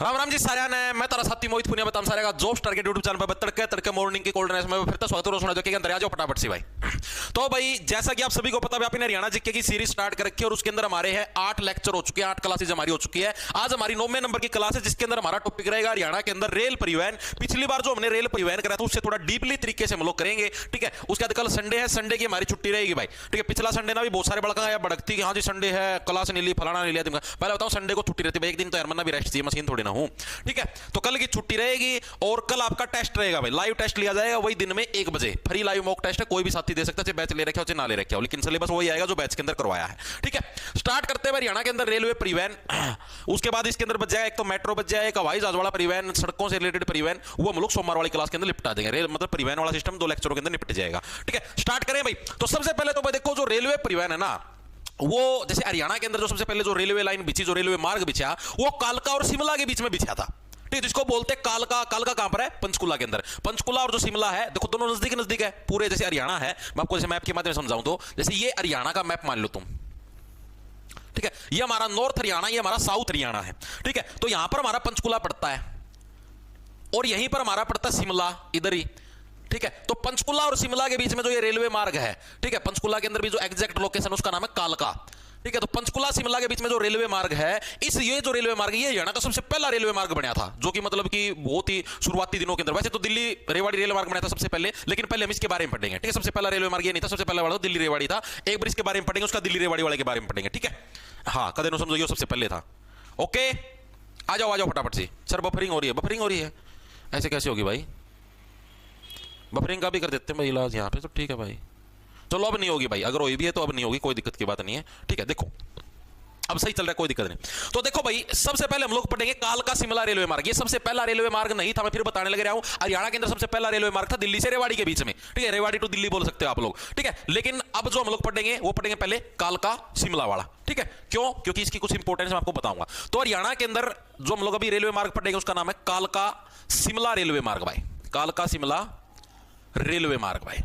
राम राम जी साਰਿਆਂ ने मैं तारा साथी मोहित पुनिया बताऊं सारे का जॉब स्टार के यूट्यूब चैनल पर तड़के तड़के मॉर्निंग की कोल्ड ड्रिंक्स में फिर तो स्वागत है सुना जो कि अंदर आ जाओ फटाफट से भाई। तो भाई जैसा कि आप सभी को पता है आपने हरियाणा जीके की सीरीज स्टार्ट कर रखी है और उसके अंदर हमारे हैं 8 लेक्चर हो चुके हैं, 8 क्लासेज हमारी हो चुकी है। आज हमारी 9वें नंबर की क्लास है जिसके अंदर हमारा टॉपिक रहेगा हरियाणा के अंदर रेल परिवहन। पिछली बार जो हमने रेल परिवहन करा था उससे थोड़ा डीपली तरीके से हम लोग करेंगे, ठीक है। उसके बाद कल संडे है, संडे की हमारी छुट्टी रहेगी भाई, ठीक है। पिछला संडे ना भी बहुत सारे बड़का भड़कती कि हाँ जी संडे है, क्लास नहीं ली, फलाना नहीं लिया। पहले बताओ संडे को छुट्टी रहती है भाई, एक दिन तो यार भी रेस्ट चाहिए, मशीन थोड़ी ना हूं, ठीक है। तो कल की छुट्टी रहेगी और कल आपका टेस्ट रहेगा भाई, लाइव टेस्ट लिया जाएगा वही दिन में 1 बजे। फ्री लाइव मॉक टेस्ट है, कोई भी साथी दे सकता है, चाहे बैच ले रखे हो चाहे ना ले रखे हो, लेकिन सिलेबस वही आएगा जो बैच के अंदर करवाया है, ठीक है। स्टार्ट करते हैं हरियाणा के अंदर रेलवे परिवहन। उसके बाद इसके अंदर बच जाएगा एक तो मेट्रो बच जाएगा, एक हवाई जहाज वाला परिवहन, सड़कों से रिलेटेड परिवहन, वो हम लोग सोमवार वाली क्लास के अंदर निपटा देंगे। रेल मतलब परिवहन वाला सिस्टम 2 लेक्चरों के अंदर निपट जाएगा, ठीक है। स्टार्ट करें भाई। तो सबसे पहले तो भाई देखो जो रेलवे परिवहन है ना, वो जैसे हरियाणा के अंदर जो सबसे पहले जो रेलवे लाइन बिछी, जो रेलवे मार्ग बिछा, वो कालका और शिमला के बीच में बिछा था, ठीक है। जिसको बोलते हैं कालका। कालका कहां पर है? पंचकुला के अंदर। पंचकुला और जो शिमला है देखो दोनों नजदीक नजदीक है पूरे। जैसे हरियाणा है, मैं आपको जैसे मैप के माध्यम से समझाऊं तो जैसे ये हरियाणा का मैप मान लो तुम, ठीक है। ये हमारा नॉर्थ हरियाणा, ये हमारा साउथ हरियाणा है, ठीक है। तो यहां पर हमारा पंचकुला पड़ता है और यहीं पर हमारा पड़ता है शिमला, इधर ही, ठीक है। तो पंचकुला और शिमला के बीच में जो ये रेलवे मार्ग है, ठीक है, पंचकुला के अंदर भी जो एग्जैक्ट लोकेशन उसका नाम है कालका, ठीक है। तो पंचकुला शिमला के बीच में जो रेलवे मार्ग है, ये जो रेलवे मार्ग ये हरियाणा का सबसे पहला रेलवे मार्ग बना था, जो कि मतलब कि बहुत ही शुरुआती दिनों के अंदर। वैसे तो दिल्ली रेवाड़ी रेलवे मार्ग बना था सबसे पहले, लेकिन पहले हम इसके बारे में पढ़ेंगे, ठीक है। सबसे पहला रेलवे मार्ग ये नहीं था, सबसे पहला वाला तो दिल्ली रेवाड़ी था। एक बार इसके बारे में पढ़ेंगे, उसका दिल्ली रेवाड़ी वाले के बारे में पढ़ेंगे, ठीक है। हाँ कदे समझो ये सबसे पहले था। ओके आ जाओ फटाफट से। सर बफरिंग हो रही है, बफरिंग हो रही है, ऐसे कैसे होगी भाई? बफरिंग का भी कर देते हैं भाई इलाज यहाँ पे, तो ठीक है भाई। चलो अब नहीं होगी भाई, अगर हुई भी है तो अब नहीं होगी, कोई दिक्कत की बात नहीं है, ठीक है। देखो अब सही चल रहा है, कोई दिक्कत नहीं। तो देखो भाई सबसे पहले हम लोग पढ़ेंगे कालका शिमला रेलवे मार्ग। ये सबसे पहला रेलवे मार्ग नहीं था, मैं फिर बताने लग रहा हूं। हरियाणा के अंदर सबसे पहला रेलवे मार्ग था दिल्ली से रेवाड़ी के बीच में, ठीक है। रेवाड़ी टू दिल्ली बोल सकते हो आप लोग, ठीक है। लेकिन अब जो हम लोग पढ़ेंगे वो पढ़ेंगे पहले कालका शिमला वाला, ठीक है। क्यों? क्योंकि इसकी कुछ इंपॉर्टेंस मैं आपको बताऊंगा। तो हरियाणा के अंदर जो हम लोग अभी रेलवे मार्ग पढ़ेंगे उसका नाम है कालका शिमला रेलवे मार्ग भाई, कालका शिमला रेलवे मार्ग भाई,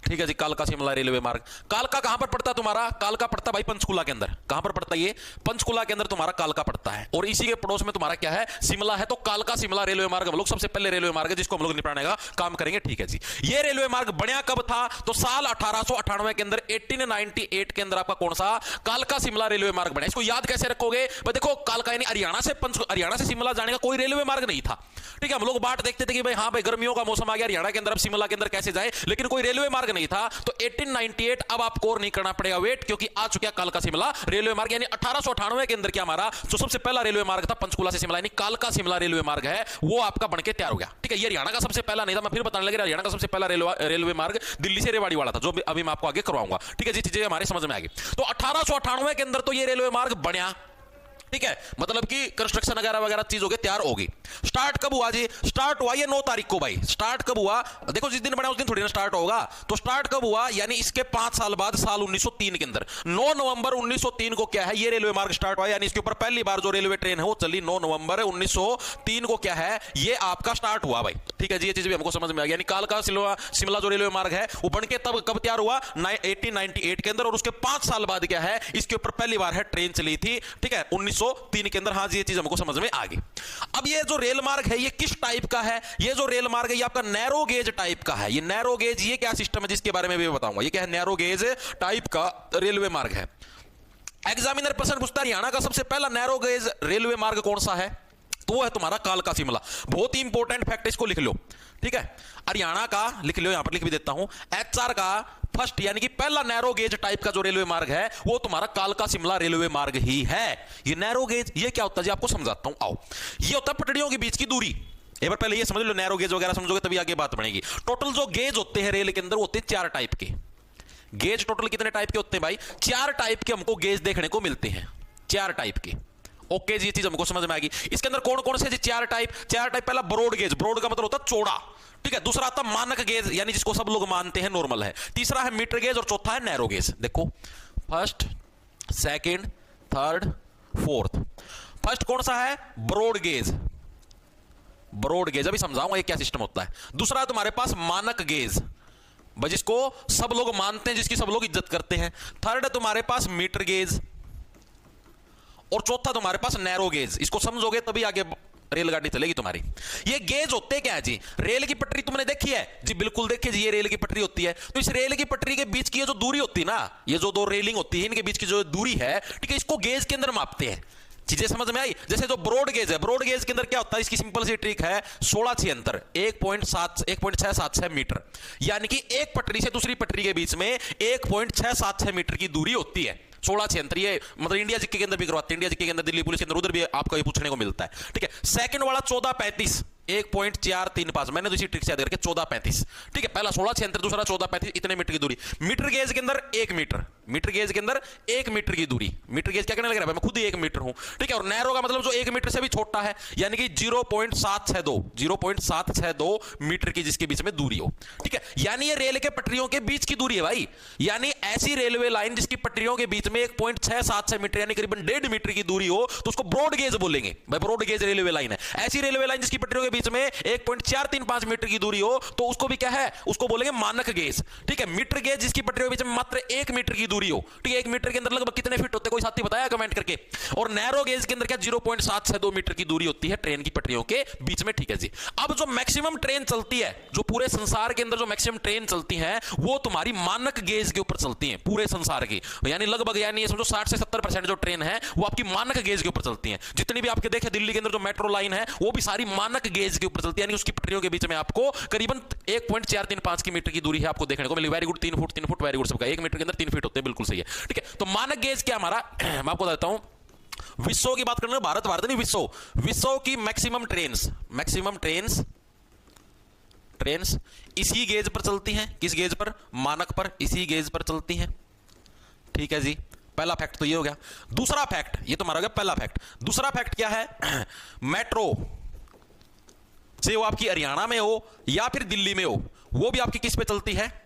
ठीक है जी। कालका शिमला रेलवे मार्ग। कालका कहां पर पड़ता है तुम्हारा? कालका पड़ता है भाई पंचकुला के अंदर। कहां पर पड़ता है ये? पंचकुला के अंदर तुम्हारा कालका पड़ता है और इसी के पड़ोस में तुम्हारा क्या है? शिमला है। तो कालका शिमला रेलवे मार्ग हम लोग सबसे पहले रेलवे मार्ग है जिसको हम लोग निपटाने का काम करेंगे, ठीक है जी। ये रेलवे मार्ग बना कब था? तो साल 1898 के अंदर, 1898 के अंदर आपका कौन सा कालका शिमला रेलवे मार्ग बना। इसको याद कैसे रखोगे? देखो कालका यानी हरियाणा से शिमला जाने का कोई रेलवे मार्ग नहीं था, ठीक है। हम लोग बाट देखते थे कि भाई हाँ भाई गर्मियों का मौसम आ गया हरियाणा के अंदर, अब शिमला के अंदर कैसे जाए, लेकिन कोई रेलवे मार्ग नहीं था। तो 1898 अब आपको और नहीं करना पड़ेगा वेट, क्योंकि आ चुका कालका शिमला रेलवे मार्ग। यानी 1898 के अंदर क्या हमारा जो सबसे पहला रेलवे मार्ग था पंचकुला से शिमला यानी कालका शिमला रेलवे मार्ग है, वो आपका बनके तैयार हो गया, ठीक है। ये हरियाणा का सबसे पहला नहीं था, मैं फिर बताने लगा। हरियाणा का सबसे पहला रेलवे मार्ग दिल्ली से रेवाड़ी वाला था, जो अभी मैं आपको आगे करवाऊंगा, ठीक है जी। चीजें हमारे समझ में आ गई। तो 1898 के अंदर तो ये रेलवे मार्ग बना, ठीक है। मतलब कि कंस्ट्रक्शन वगैरह वगैरह चीज हो गई, तैयार होगी। स्टार्ट कब हुआ जी? स्टार्ट हुआ ये 9 तारीख को भाई। स्टार्ट कब हुआ? देखो जिस दिन बना उस दिन थोड़ी ना स्टार्ट होगा। तो स्टार्ट कब हुआ? यानी इसके 5 साल बाद, साल 1903 के अंदर 9 नवंबर 1903 को क्या है ये रेलवे मार्ग स्टार्ट हुआ। यानी इसके ऊपर पहली बार जो रेलवे ट्रेन है वो चली 9 नवंबर 1903 को क्या है ये आपका स्टार्ट हुआ भाई, ठीक है जी। ये चीज भी हमको समझ में आ गई। यानी कालका शिमला जो रेलवे मार्ग है वो बनके तब कब तैयार हुआ? 1898 के अंदर। और उसके 5 साल बाद क्या है इसके ऊपर पहली बार है ट्रेन चली थी, ठीक है, 1903 के अंदर। हाँ जी ये चीज हमको समझ में आ गई। अब ये जो रेल मार्ग है ये किस टाइप का है? ये जो रेल मार्ग है ये आपका नैरो गेज टाइप का है। ये नैरो गेज ये क्या सिस्टम है जिसके बारे में भी बताऊंगा। ये क्या है? नैरो गेज टाइप का रेलवे मार्ग है। एग्जामिनर प्रश्न पूछता है हरियाणा का सबसे पहला नैरो गेज रेलवे मार्ग कौन सा है? तो वो है तुम्हारा कालका शिमला। बहुत ही इंपॉर्टेंट फैक्ट, इसको लिख लो, ठीक है। हरियाणा का लिख लो, यहां पर लिख भी देता हूं। एचआर का फर्स्ट यानी कि पहला नैरो गेज टाइप का जो रेलवे मार्ग है वो तुम्हारा कालका शिमला रेलवे मार्ग ही है। ये नैरो गेज ये क्या होता है जी आपको समझाता हूं, आओ। ये होता है पटरियों के बीच की दूरी। एक बार पहले ये समझ लो, नैरो गेज वगैरह समझोगे तभी आगे बात बनेगी। टोटल जो गेज होते हैं रेल के अंदर होते हैं 4 टाइप के। गेज टोटल कितने टाइप के होते हैं भाई? 4 टाइप के हमको गेज देखने को मिलते हैं, 4 टाइप के। ओके जी ये चीज हमको समझ में आ गई। इसके अंदर कौन कौन से जी 4 टाइप? पहला ब्रॉड गेज, ब्रॉड का मतलब होता है चौड़ा, ठीक है। दूसरा आता मानक गेज यानी जिसको सब लोग मानते हैं नॉर्मल है। तीसरा है मीटर गेज और चौथा है नैरो गेज। देखो first, second, third, fourth. First कौन सा है? Broad gauge. ब्रॉड गेज अभी समझाऊंगा ये क्या सिस्टम होता है। दूसरा है तुम्हारे पास मानक गेज, जिसको सब लोग मानते हैं, जिसकी सब लोग इज्जत करते हैं। थर्ड है तुम्हारे पास मीटर गेज और चौथा तुम्हारे पास नैरो गेज। इसको समझोगे तभी आगे रेलगाड़ी चलेगी तुम्हारी। ये गेज होते क्या है जी? रेल की पटरी तुमने देखी है जी? बिल्कुल देखिए जी, ये रेल की पटरी होती है। तो इस रेल की पटरी के बीच की ये जो दूरी होती है ना, ये जो दो रेलिंग होती है, इनके बीच की जो दूरी है, ठीक है, इसको गेज के अंदर मापते हैं। चीजें समझ में आई? जैसे जो ब्रॉड गेज है, ब्रॉड गेज के अंदर क्या होता है, इसकी सिंपल सी ट्रिक है, 16 6 अंतर 1.676 मीटर, यानी कि एक पटरी से दूसरी पटरी के बीच में 1.676 मीटर की दूरी होती है। 16 6 अंतर, ये मतलब इंडिया जीके के अंदर भी करवाते हैं, इंडिया जीके के अंदर, दिल्ली पुलिस के अंदर, उधर भी आपको ये पूछने को मिलता है, ठीक है। सेकंड वाला 14 35 1.435, मैंने तो इसी ट्रिक से याद करके 14 35, ठीक है। पहला 16 6 अंतर, दूसरा 14 35, इतने मीटर की दूरी। मीटर गेज के अंदर 1 मीटर, मीटर गेज के अंदर 1 मीटर की दूरी। मीटर गेज क्या कहने लग रहा है, मैं खुद ही 1 मीटर हूं, ठीक है। और नैरो का मतलब जो 1 मीटर से भी छोटा है, यानी कि 0.762 मीटर की जिसके बीच में दूरी हो, ठीक है। यानी ये रेल के पटरियों के बीच की दूरी है भाई। यानी ऐसी रेलवे लाइन जिसकी पटरियों के बीच में 1.676 मीटर यानी करीबन 1.5 मीटर की दूरी हो, तो उसको ब्रॉड गेज बोलेंगे भाई। ब्रॉड गेज रेलवे लाइन है। ऐसी रेलवे लाइन जिसकी पटरियों के बीच में 1.435 मीटर की दूरी हो, तो उसको भी क्या है, उसको बोलेंगे मानक गेज, ठीक है। मीटर गेज जिसकी पटरियों के बीच में मात्र 1 मीटर की दूरी हो, ठीक है। 1 मीटर के अंदर लगभग कितने फीट होते हैं, कोई साथी बताया कमेंट करके। और नैरो गेज के अंदर क्या 0.762 मीटर की दूरी होती है ट्रेन की पटरियों के बीच में, ठीक है जी। अब जो मैक्सिमम ट्रेन चलती है, जो पूरे संसार के अंदर जो मैक्सिमम ट्रेन चलती है, वो तुम्हारी मानक गेज के ऊपर चलती है पूरे संसार की। यानी लगभग, यानी समझो 60 से 70% जो ट्रेन है वो आपकी मानक गेज के ऊपर चलती है। जितनी भी आपके देखे दिल्ली के अंदर जो मेट्रो लाइन है, वो भी सारी मानक गेज के ऊपर चलती है, यानी उसकी पटरियों के बीच में आपको करीबन 1.435 की मीटर की दूरी है आपको देखने को मिलेगी। Very good, 3 foot very good सबका। 1 मीटर के अंदर 3 फीट होते हैं, बिल्कुल सही है, ठीक है। तो मानक गेज क्या हमारा, मैं आपको बताता हूं। विश्व की बात करना, भारत नहीं, विश्व की मैक्सिमम ट्रेन्स इसी गेज पर चलती हैं। किस गेज पर? मानक पर, इसी गेज पर चलती हैं, ठीक है जी। पहला फैक्ट तो ये हो गया। दूसरा फैक्ट, ये तुम्हारा हो गया पहला फैक्ट। दूसरा फैक्ट क्या है, मेट्रो से वो आपकी हरियाणा में हो या फिर दिल्ली में हो, वो भी आपकी किस पे चलती है,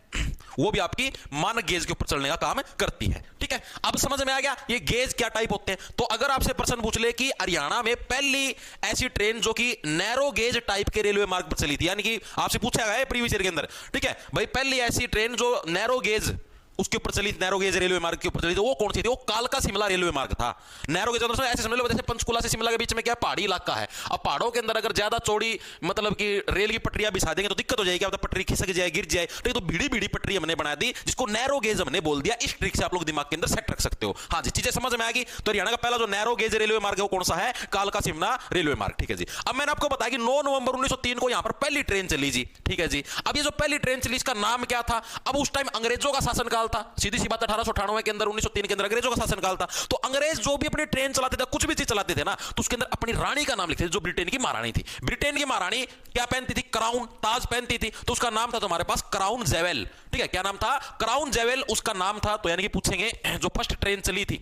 वो भी आपकी मानक गेज के ऊपर चलने का काम करती है, ठीक है। अब समझ में आ गया ये गेज क्या टाइप होते हैं। तो अगर आपसे प्रश्न पूछ ले कि हरियाणा में पहली ऐसी ट्रेन जो कि नैरो गेज टाइप के रेलवे मार्ग पर चली थी, यानी कि आपसे पूछा गया है प्रीवियस ईयर के अंदर, ठीक है भाई, पहली ऐसी ट्रेन जो नैरो गेज उसके ऊपर चली, नैरो गेज रेलवे मार्ग के ऊपर चली, तो वो कौन सी थी? वो कालका शिमला रेलवे मार्ग था। नैरो गेज ऐसे समझ लो जैसे पंचकुला से शिमला के बीच में क्या पहाड़ी इलाका है। अब पहाड़ों के अंदर अगर ज्यादा चौड़ी मतलब कि रेल की पटरियां बिछा देंगे तो दिक्कत हो जाएगी, अब पटरी खिसक जाए, गिर जाए, तो भीड़ी भीड़ी पटरी हमने बना दी, जिसको नैरो गेज हमने बोल दिया। इस ट्रिक से आप लोग दिमाग के अंदर सेट रख सकते हो। हाँ जी, चीजें समझ में आएगी। तो हरियाणा का पहला जो नैरो गेज रेलवे मार्ग है वो कौन सा है? कालका शिमला रेलवे मार्ग, ठीक है जी। अब मैंने आपको बताया कि 9 नवंबर 1903 को यहां पर पहली ट्रेन चली जी, ठीक है जी। अब ये जो पहली ट्रेन चली इसका नाम क्या था? अब उस टाइम अंग्रेजों का शासनकाल था, सीधी सी बात, 1898 के अंदर, 1903 के अंदर अंग्रेजों का शासनकाल था। तो अंग्रेज जो भी अपनी ट्रेन चलाते थे, कुछ भी चीज चलाते थे ना, तो उसके अंदर अपनी रानी का नाम लिखते थे, जो ब्रिटेन की महारानी थी। ब्रिटेन की महारानी क्या पहनती थी? क्राउन, ताज पहनती थी, तो उसका नाम था तुम्हारे पास क्राउन जेवेल, ठीक है। क्या नाम था? क्राउन जेवेल उसका नाम था। तो यानी कि पूछेंगे जो फर्स्ट ट्रेन चली थी,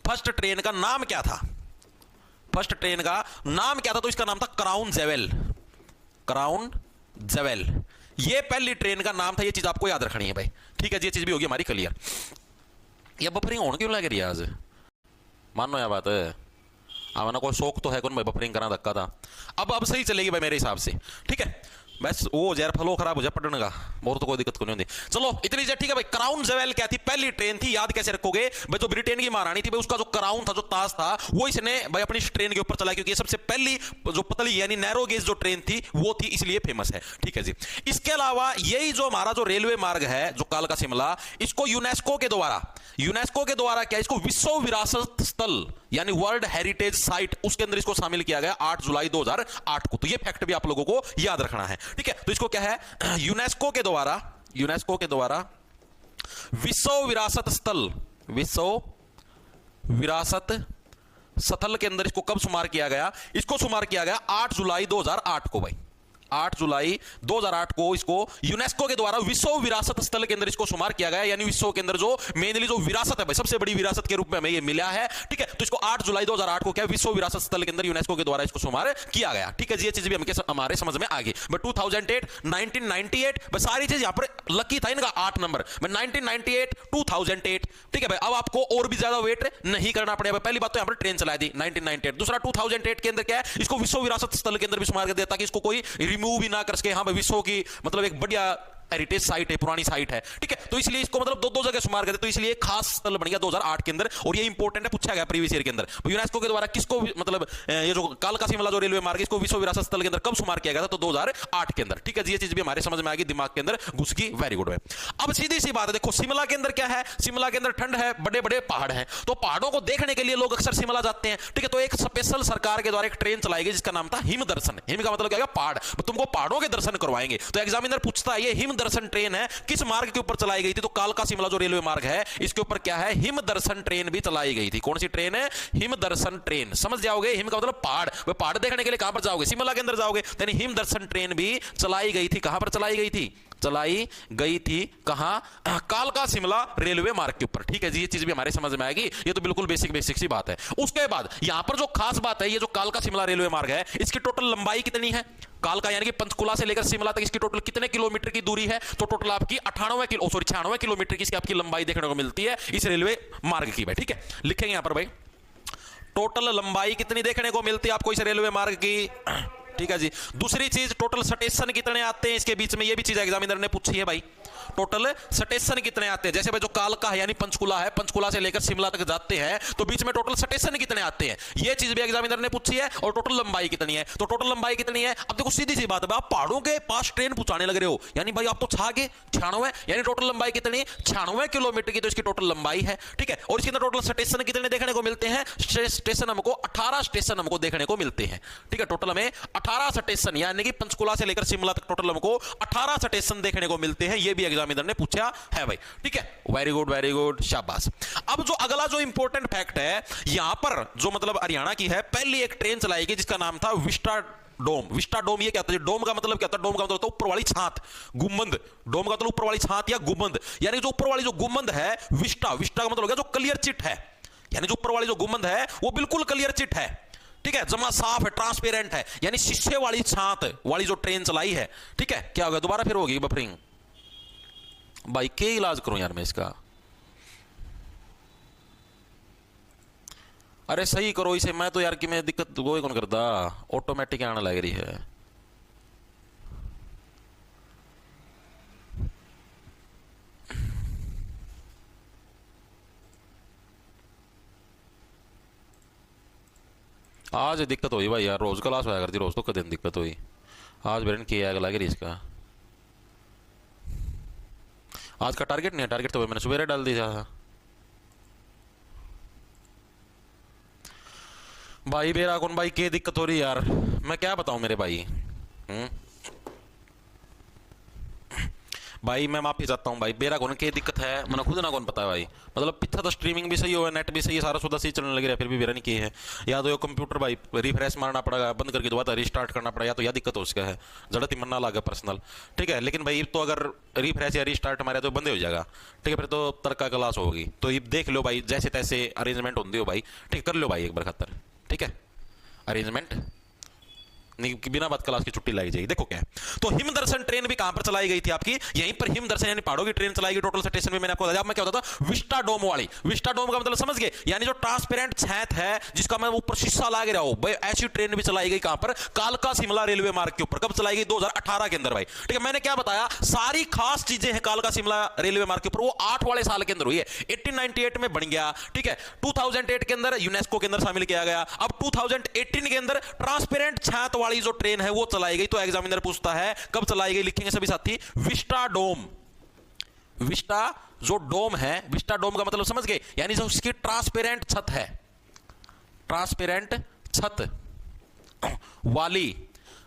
फर्स्ट ट्रेन का नाम क्या था? फर्स्ट ट्रेन का नाम क्या था? तो इसका नाम था क्राउन जेवेल, क्राउन जेवेल, ये पहली ट्रेन का नाम था। ये चीज आपको याद रखनी है भाई, ठीक है जी। ये चीज भी होगी हमारी क्लियर। ये बफरिंग होने क्यों लग रही है आज? मानो यह बात है, ना कोई शौक तो है कौन भाई बफरिंग करना, धक्का था। अब सही चलेगी भाई मेरे हिसाब से, ठीक है। बस वो जहर फलो खराब हो जाए पढ़ने का, और तो कोई दिक्कत को नहीं होती। चलो इतनी ठीक है भाई। क्राउन जेवेल क्या थी? पहली ट्रेन थी। याद कैसे रखोगे भाई? जो ब्रिटेन की महारानी थी भाई, उसका जो क्राउन था, जो ताज था, वो इसने भाई अपनी ट्रेन के ऊपर चला, क्योंकि ये सबसे पहली जो पतली यानी नैरो गेज जो ट्रेन थी वो थी, इसलिए फेमस है, ठीक है जी। इसके अलावा यही जो हमारा जो रेलवे मार्ग है जो कालका शिमला, इसको यूनेस्को के द्वारा क्या, इसको विश्व विरासत स्थल यानी वर्ल्ड हेरिटेज साइट, उसके अंदर इसको शामिल किया गया 8 जुलाई 2008 को। तो ये फैक्ट भी आप लोगों को याद रखना है, ठीक है। तो इसको क्या है, यूनेस्को के द्वारा विश्व विरासत स्थल के अंदर इसको कब शुमार किया गया? इसको शुमार किया गया 8 जुलाई 2008 को भाई। 8 जुलाई 2008 को इसको यूनेस्को के द्वारा विश्व विरासत स्थल के अंदर इसको शुमार किया गया, यानी विश्व के अंदर जो मेनली जो विरासत है भाई, सबसे बड़ी विरासत के रूप में हमें ये मिला है, ठीक है। तो इसको 8 जुलाई 2008 को क्या विश्व विरासत स्थल के अंदर यूनेस्को के द्वारा इसको शुमार किया गया, ठीक है जी। ये चीज भी हमारे समझ में आ गई। बट 2008, 1998 बस सारी चीज यहां पर लकी था इनका 8 नंबर, 1998, 2008, ठीक है भाई। अब आपको और भी ज्यादा वेट नहीं करना पड़ेगा। पहली बात तो यहां पर ट्रेन चला दी 1998, दूसरा 2008 के अंदर क्या है, इसको विश्व विरासत स्थल के अंदर भी शुमार कर दिया ताकि इसको कोई रिमूव भी ना कर सके। हाँ भाई, विश्व की मतलब एक बढ़िया हेरिटेज साइट है, पुरानी साइट है, ठीक है। तो इसलिए इसको मतलब दो दो जगह शुमार करते, तो इसलिए एक खास स्थल बन गया 2008 के अंदर, और ये इंपॉर्टेंट है, पूछा गया प्रीवियस ईयर के अंदर। यूनेस्को के द्वारा किसको मतलब ये जो कालका शिमला जो रेलवे मार्ग इसको विश्व विरासत स्थल के अंदर कब शुमार किया गया था? तो 2008 के अंदर, ठीक है जी। ये चीज भी हमारे समझ में आ गई, दिमाग के अंदर घुस गई, वेरी गुड है। अब सीधी सी बात है, देखो शिमला के अंदर क्या है, शिमला के अंदर ठंड है, बड़े बड़े पहाड़ हैं, तो पहाड़ों को देखने के लिए लोग अक्सर शिमला जाते हैं, ठीक है। तो एक स्पेशल सरकार के द्वारा एक ट्रेन चलाई गई जिसका नाम था हिम दर्शन। हिम का मतलब क्या है? पहाड़, तुमको पहाड़ों के दर्शन करवाएंगे। तो एग्जामिनर पूछता है ये हिम दर्शन ट्रेन है किस मार्ग के ऊपर चलाई गई थी? तो कालका शिमला जो रेलवे मार्ग है इसके ऊपर क्या है? हिम दर्शन ट्रेन भी चलाई गई थी। कौन सी ट्रेन है? हिम दर्शन ट्रेन। समझ जाओगे, हिम का मतलब पहाड़, वे पहाड़ देखने के लिए कहां पर जाओगे? शिमला के अंदर जाओगे। यानी हिम दर्शन ट्रेन भी चलाई गई थी। कहां पर चलाई गई थी? चलाई गई थी कहां? कालका शिमला रेलवे मार्ग के ऊपर, ठीक है जी। ये चीज भी हमारे समझ में आएगी, ये तो बिल्कुल बेसिक बेसिक सी बात है। उसके बाद यहां पर जो खास बात है, ये जो कालका शिमला रेलवे मार्ग है इसकी टोटल लंबाई कितनी है? कालका यानी कि पंचकुला से लेकर शिमला तक इसकी टोटल कितने किलोमीटर की दूरी है? तो टोटल आपकी 96 किलोमीटर की इसकी आपकी लंबाई देखने को मिलती है इस रेलवे मार्ग की भाई, ठीक है। लिखेंगे यहां पर भाई टोटल लंबाई कितनी देखने को मिलती है आपको इस रेलवे मार्ग की, ठीक है जी। दूसरी चीज टोटल स्टेशन कितने आते हैं इसके बीच में, ये भी चीज एग्जामिनर ने पूछी है भाई। टोटल स्टेशन कितने आते हैं? जैसे भाई जो कालका है यानी पंचकुला है, पंचकुला से लेकर शिमला तक जाते हैं तो बीच में टोटल स्टेशन कितने आते हैं, ये चीज भी एग्जामिनर ने पूछी है। और टोटल लंबाई कितनी है? तो टोटल लंबाई कितनी है? अब देखो सीधी सी बात है, आप पहाड़ों के पास ट्रेन पहुंचाने लग रहे हो, यानी भाई आप तो छा गए 96, यानी टोटल लंबाई कितनी? 96 किलोमीटर की तो इसकी टोटल लंबाई है, ठीक है। और इसके अंदर टोटल स्टेशन कितने देखने को मिलते हैं? स्टेशन हमको 18 स्टेशन हमको देखने को मिलते हैं, ठीक है। टोटल हमें 18 स्टेशन यानी कि पंचकुला से लेकर शिमला तक टोटल हमको 18 स्टेशन देखने को मिलते हैं, ये भी एग्जामिनर ने पूछा है भाई, ठीक है। वेरी गुड, शाबाश। अब जो अगला जो इंपॉर्टेंट फैक्ट है यहां पर, जो मतलब हरियाणा की है, पहली एक ट्रेन चलाई गई जिसका नाम था विस्टा डोम। विस्टा डोम ये क्या था? डोम का मतलब क्या था? डोम का मतलब ऊपर वाली छात, गुंबद। डोम का मतलब ऊपर वाली छात या गुंबद, यानी जो ऊपर वाली जो गुंबद है विस्टा, विस्टा का मतलब हो गया जो क्लियर चिट है, यानी जो ऊपर वाली जो गुंबद है वो बिल्कुल क्लियर चिट है, ठीक है, जमा साफ है, ट्रांसपेरेंट है, यानी शीशे वाली छात वाली जो ट्रेन चलाई है, ठीक है। क्या होगा? दोबारा फिर होगी बफरिंग भाई, क्या इलाज करूं यार मैं इसका? अरे सही करो इसे, मैं तो यार कि मैं दिक्कत वो कौन करता, ऑटोमेटिक आने लग रही है। आज दिक्कत हुई भाई यार, रोज क्लास होया करती, रोज तो कद दिक्कत हुई, आज बेरन किया लग रही इसका। आज का टारगेट नहीं है, टारगेट तो मैंने सवेरे डाल दिया था भाई। मेरा कौन भाई क्या दिक्कत हो रही है यार, मैं क्या बताऊं मेरे भाई। भाई मैं माफी चाहता हूं भाई, मेरा कौन क्या दिक्कत है मैंने खुद ना कौन पता है भाई। मतलब पिछला तो स्ट्रीमिंग भी सही हो, नेट भी सही है, सारा सुधा सही चलने लग रहा है, फिर भी मेरा नहीं किए है। या तो ये कंप्यूटर भाई रिफ्रेश मारना पड़ेगा, बंद करके दोबारा रिस्टार्ट करना पड़ेगा, या तो यह दिक्कत हो उसका है, जड़त ही मन ना लगा पर्सनल, ठीक है। लेकिन भाई तो अगर रिफ्रेश या रिस्टार्ट मारे तो बंद हो जाएगा, ठीक है। फिर तो तड़का क्लास होगी, तो ये देख लो भाई, जैसे तैसे अरेंजमेंट होती हो भाई, ठीक कर लो भाई एक बार खातर, ठीक है। अरेंजमेंट नहीं, बिना बात क्लास की छुट्टी लाई जाएगी। देखो क्या है, तो हिम दर्शन ट्रेन भी कहां पर चलाई गई थी आपकी? यहीं पर हिम दर्शन यानी पहाड़ों की ट्रेन चलाई गई। टोटल स्टेशन में मैंने आपको बताया, मैं क्या होता था, विस्टा डोम वाली। विस्टा डोम का मतलब समझ गए, यानी जो ट्रांसपेरेंट छत है जिसका मैं ऊपर शीशा लग रहा हूं भाई, ऐसी ट्रेन भी चलाई गई कहां पर? कालका शिमला रेलवे मार्ग के ऊपर। कब चलाई गई? 2018 के अंदर भाई, ठीक है। मैंने क्या बताया, सारी खास चीजें हैं कालका शिमला रेलवे मार्ग के ऊपर, वो 8 वाले साल के अंदर हुई है। 1898 में बन गया, ठीक है। 2008 के अंदर यूनेस्को के अंदर शामिल किया गया। अब 2018 के अंदर ट्रांसपेरेंट छत वाली जो ट्रेन है वो चलाई गई। तो एग्जामिनर पूछता है कब चलाई गई, लिखेंगे सभी साथी विस्टा डोम। विस्टा जो डोम है, विस्टा डोम का मतलब समझ गए, यानी जो उसकी ट्रांसपेरेंट छत है, ट्रांसपेरेंट छत वाली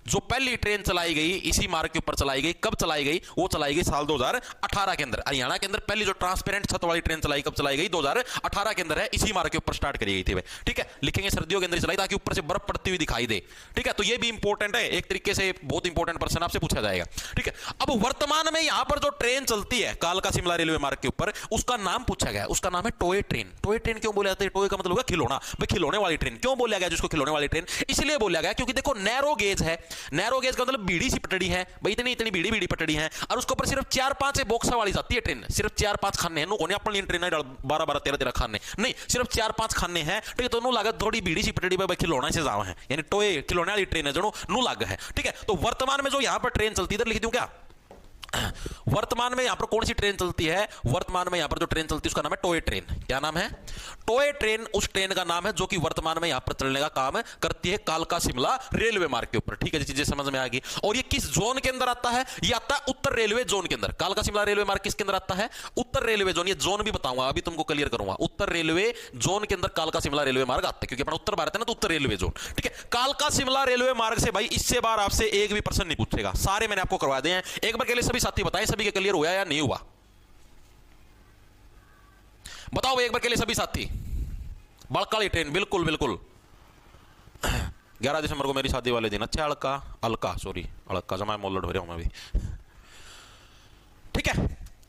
जो पहली ट्रेन चलाई गई इसी मार्ग के ऊपर चलाई गई। कब चलाई गई? वो चलाई गई साल 2018 के अंदर। हरियाणा के अंदर पहली जो ट्रांसपेरेंट छत वाली ट्रेन चलाई, कब चलाई गई? 2018 के अंदर है, इसी मार्ग के ऊपर स्टार्ट करी गई थी भाई, ठीक है। लिखेंगे सर्दियों के अंदर चलाई ताकि ऊपर से बर्फ पड़ती हुई दिखाई दे, ठीक है। तो ये भी इंपॉर्टेंट है, एक तरीके से बहुत इंपॉर्टेंट पर्सन आपसे पूछा जाएगा, ठीक है। अब वर्तमान में यहां पर जो ट्रेन चलती है कालका शिमला रेलवे मार्ग के ऊपर, उसका नाम पूछा गया, उसका नाम है टॉय ट्रेन। टॉय ट्रेन क्यों बोला जाता है? टॉय का मतलब होगा खिलौना, भाई खिलौने वाली ट्रेन। क्यों बोला गया जिसको खिलौने वाली ट्रेन? इसलिए बोला गया क्योंकि देखो नैरो गेज है, नैरो गेज का बीड़ी सी पटड़ी है भाई, इतनी इतनी बीड़ी बीड़ी पटड़ी है, और उसके ऊपर सिर्फ 4-5 बॉक्सा वाली जाती है ट्रेन, सिर्फ 4-5 खाने हैं। नो अपनी ट्रेन 12-12 13-13 खाने नहीं, सिर्फ 4-5 खाने हैं, ठीक है। तो नु लागत थोड़ी बीड़ी सी पटड़ी पे खिलौना से जावा है, यानी टोए खिलौने वाली ट्रेन है जो नु लाग है, ठीक है। तो वर्तमान में जो यहां पर ट्रेन चलती है, इधर लिख दूं क्या, वर्तमान में यहां पर कौन सी ट्रेन चलती है? वर्तमान में यहां पर जो ट्रेन चलती है उसका नाम है टॉय ट्रेन। क्या नाम है? टॉय ट्रेन उस ट्रेन का नाम है जो कि वर्तमान में यहां पर चलने का काम करती है कालका शिमला रेलवे मार्ग के ऊपर। ठीक है, चीजें समझ में आ गई। और ये किस जोन के अंदर आता है? ये आता है उत्तर रेलवे जोन के अंदर। कालका शिमला रेलवे मार्ग किसके अंदर आता है? उत्तर रेलवे जोन। ये जोन भी बताऊंगा, अभी तुमको क्लियर करूंगा। उत्तर रेलवे जोन के अंदर कालका शिमला रेलवे मार्ग आता है, क्योंकि अपना उत्तर भारत है ना, तो उत्तर रेलवे जोन। ठीक है, कालका शिमला रेलवे मार्ग से भाई इससे बार आपसे एक भी प्रश्न नहीं पूछेगा, सारे मैंने आपको करवा दिए हैं। एक बार के लिए सभी साथी बताएं, सभी के क्लियर हुआ या नहीं हुआ? बताओ एक बार के लिए सभी साथी। बड़काली ट्रेन, बिल्कुल बिल्कुल। 11 दिसंबर को मेरी शादी वाले दिन। अच्छा, अलका जमा मोल लड़ रहा हूं मैं भी। ठीक है,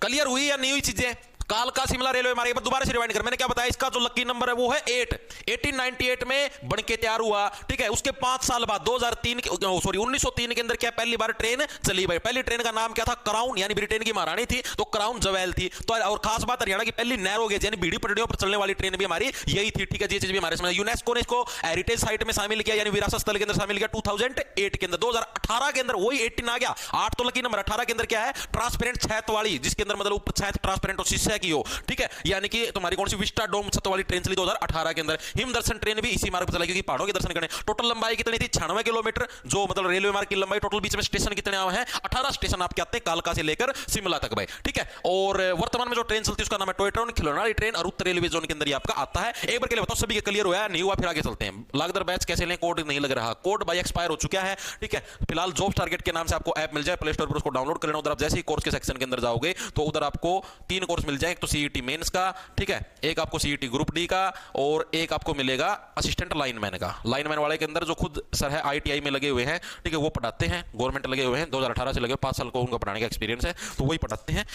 क्लियर हुई या नहीं हुई चीजें? कालका शिमला रेलवे मार्ग पर दोबारा से रिवाइंड कर, मैंने क्या बताया? इसका जो लकी नंबर है वो है 8। 1898 में बनके तैयार हुआ। ठीक है, उसके 5 साल बाद 1903 के अंदर क्या पहली बार ट्रेन चली भाई। पहली ट्रेन का नाम क्या था? क्राउन, यानी ब्रिटेन की महारानी थी तो क्राउन जवेल थी। तो और खास बात, हरियाणा की पहली नैरो गेज यानी बीड़ी पटरियों पर चलने वाली ट्रेन भी हमारी यही थी। ठीक है, ये चीज भी हमारे समझ। यूनेस्को ने इसको हेरिटेज साइट में शामिल किया, यानी विरासत स्थल के अंदर शामिल किया 2008 के अंदर। 2018 के अंदर वही 18 आ गया, 8 तो लकी नंबर। 18 के अंदर क्या है? ट्रांसपेरेंट छत वाली, जिसके अंदर मतलब ऊपर छत ट्रांसपेरेंट और शीशे की हो। ठीक है, यानी कि तुम्हारी कौन सी विस्टा डोम छत वाली ट्रेन चली 2018 के अंदर। हिम दर्शन ट्रेन भी इसी मार्ग पर चला, क्योंकि पहाड़ों के दर्शन करने। टोटल लंबाई कितनी थी? 96 किलोमीटर, जो मतलब रेलवे मार्ग की लंबाई। टोटल बीच में स्टेशन कितने आए हैं? 18 स्टेशन आपके आते हैं कालका से लेकर शिमला तक भाई। ठीक है, और वर्तमान में जो ट्रेन चलती है उसका नाम है टॉय ट्रेन, खिलौना ट्रेन, और उत्तर रेलवे जोन के अंदर आपका आता है। एक बार के लिए बताओ सभी के क्लियर हुआ है नहीं हुआ? फिर आगे चलते हैं। लागदर बैच कैसे लें? कोड नहीं लग रहा, कोड भाई एक्सपायर हो चुका है। ठीक है, फिलहाल जॉब टारगेट के नाम से आपको ऐप मिल जाए, प्ले स्टोर पर उसको डाउनलोड कर लेना। उधर आप जैसे ही कोर्स के सेक्शन के अंदर जाओगे तो उधर आपको 3 कोर्स मिल जाए। एक तो सीईटी मेंस का, ठीक है, एक आपको सीईटी ग्रुप डी का, और एक आपको मिलेगा असिस्टेंट लाइनमैन का। लाइनमैन वाले के अंदर जो खुद सर है आईटीआई में लगे हुए हैं, ठीक है, वो पढ़ाते हैं, गवर्नमेंट लगे हुए हैं, 2018 से लगे, 5 साल को उनका पढ़ाने का एक्सपीरियंस है, तो वही पढ़ाते हैं।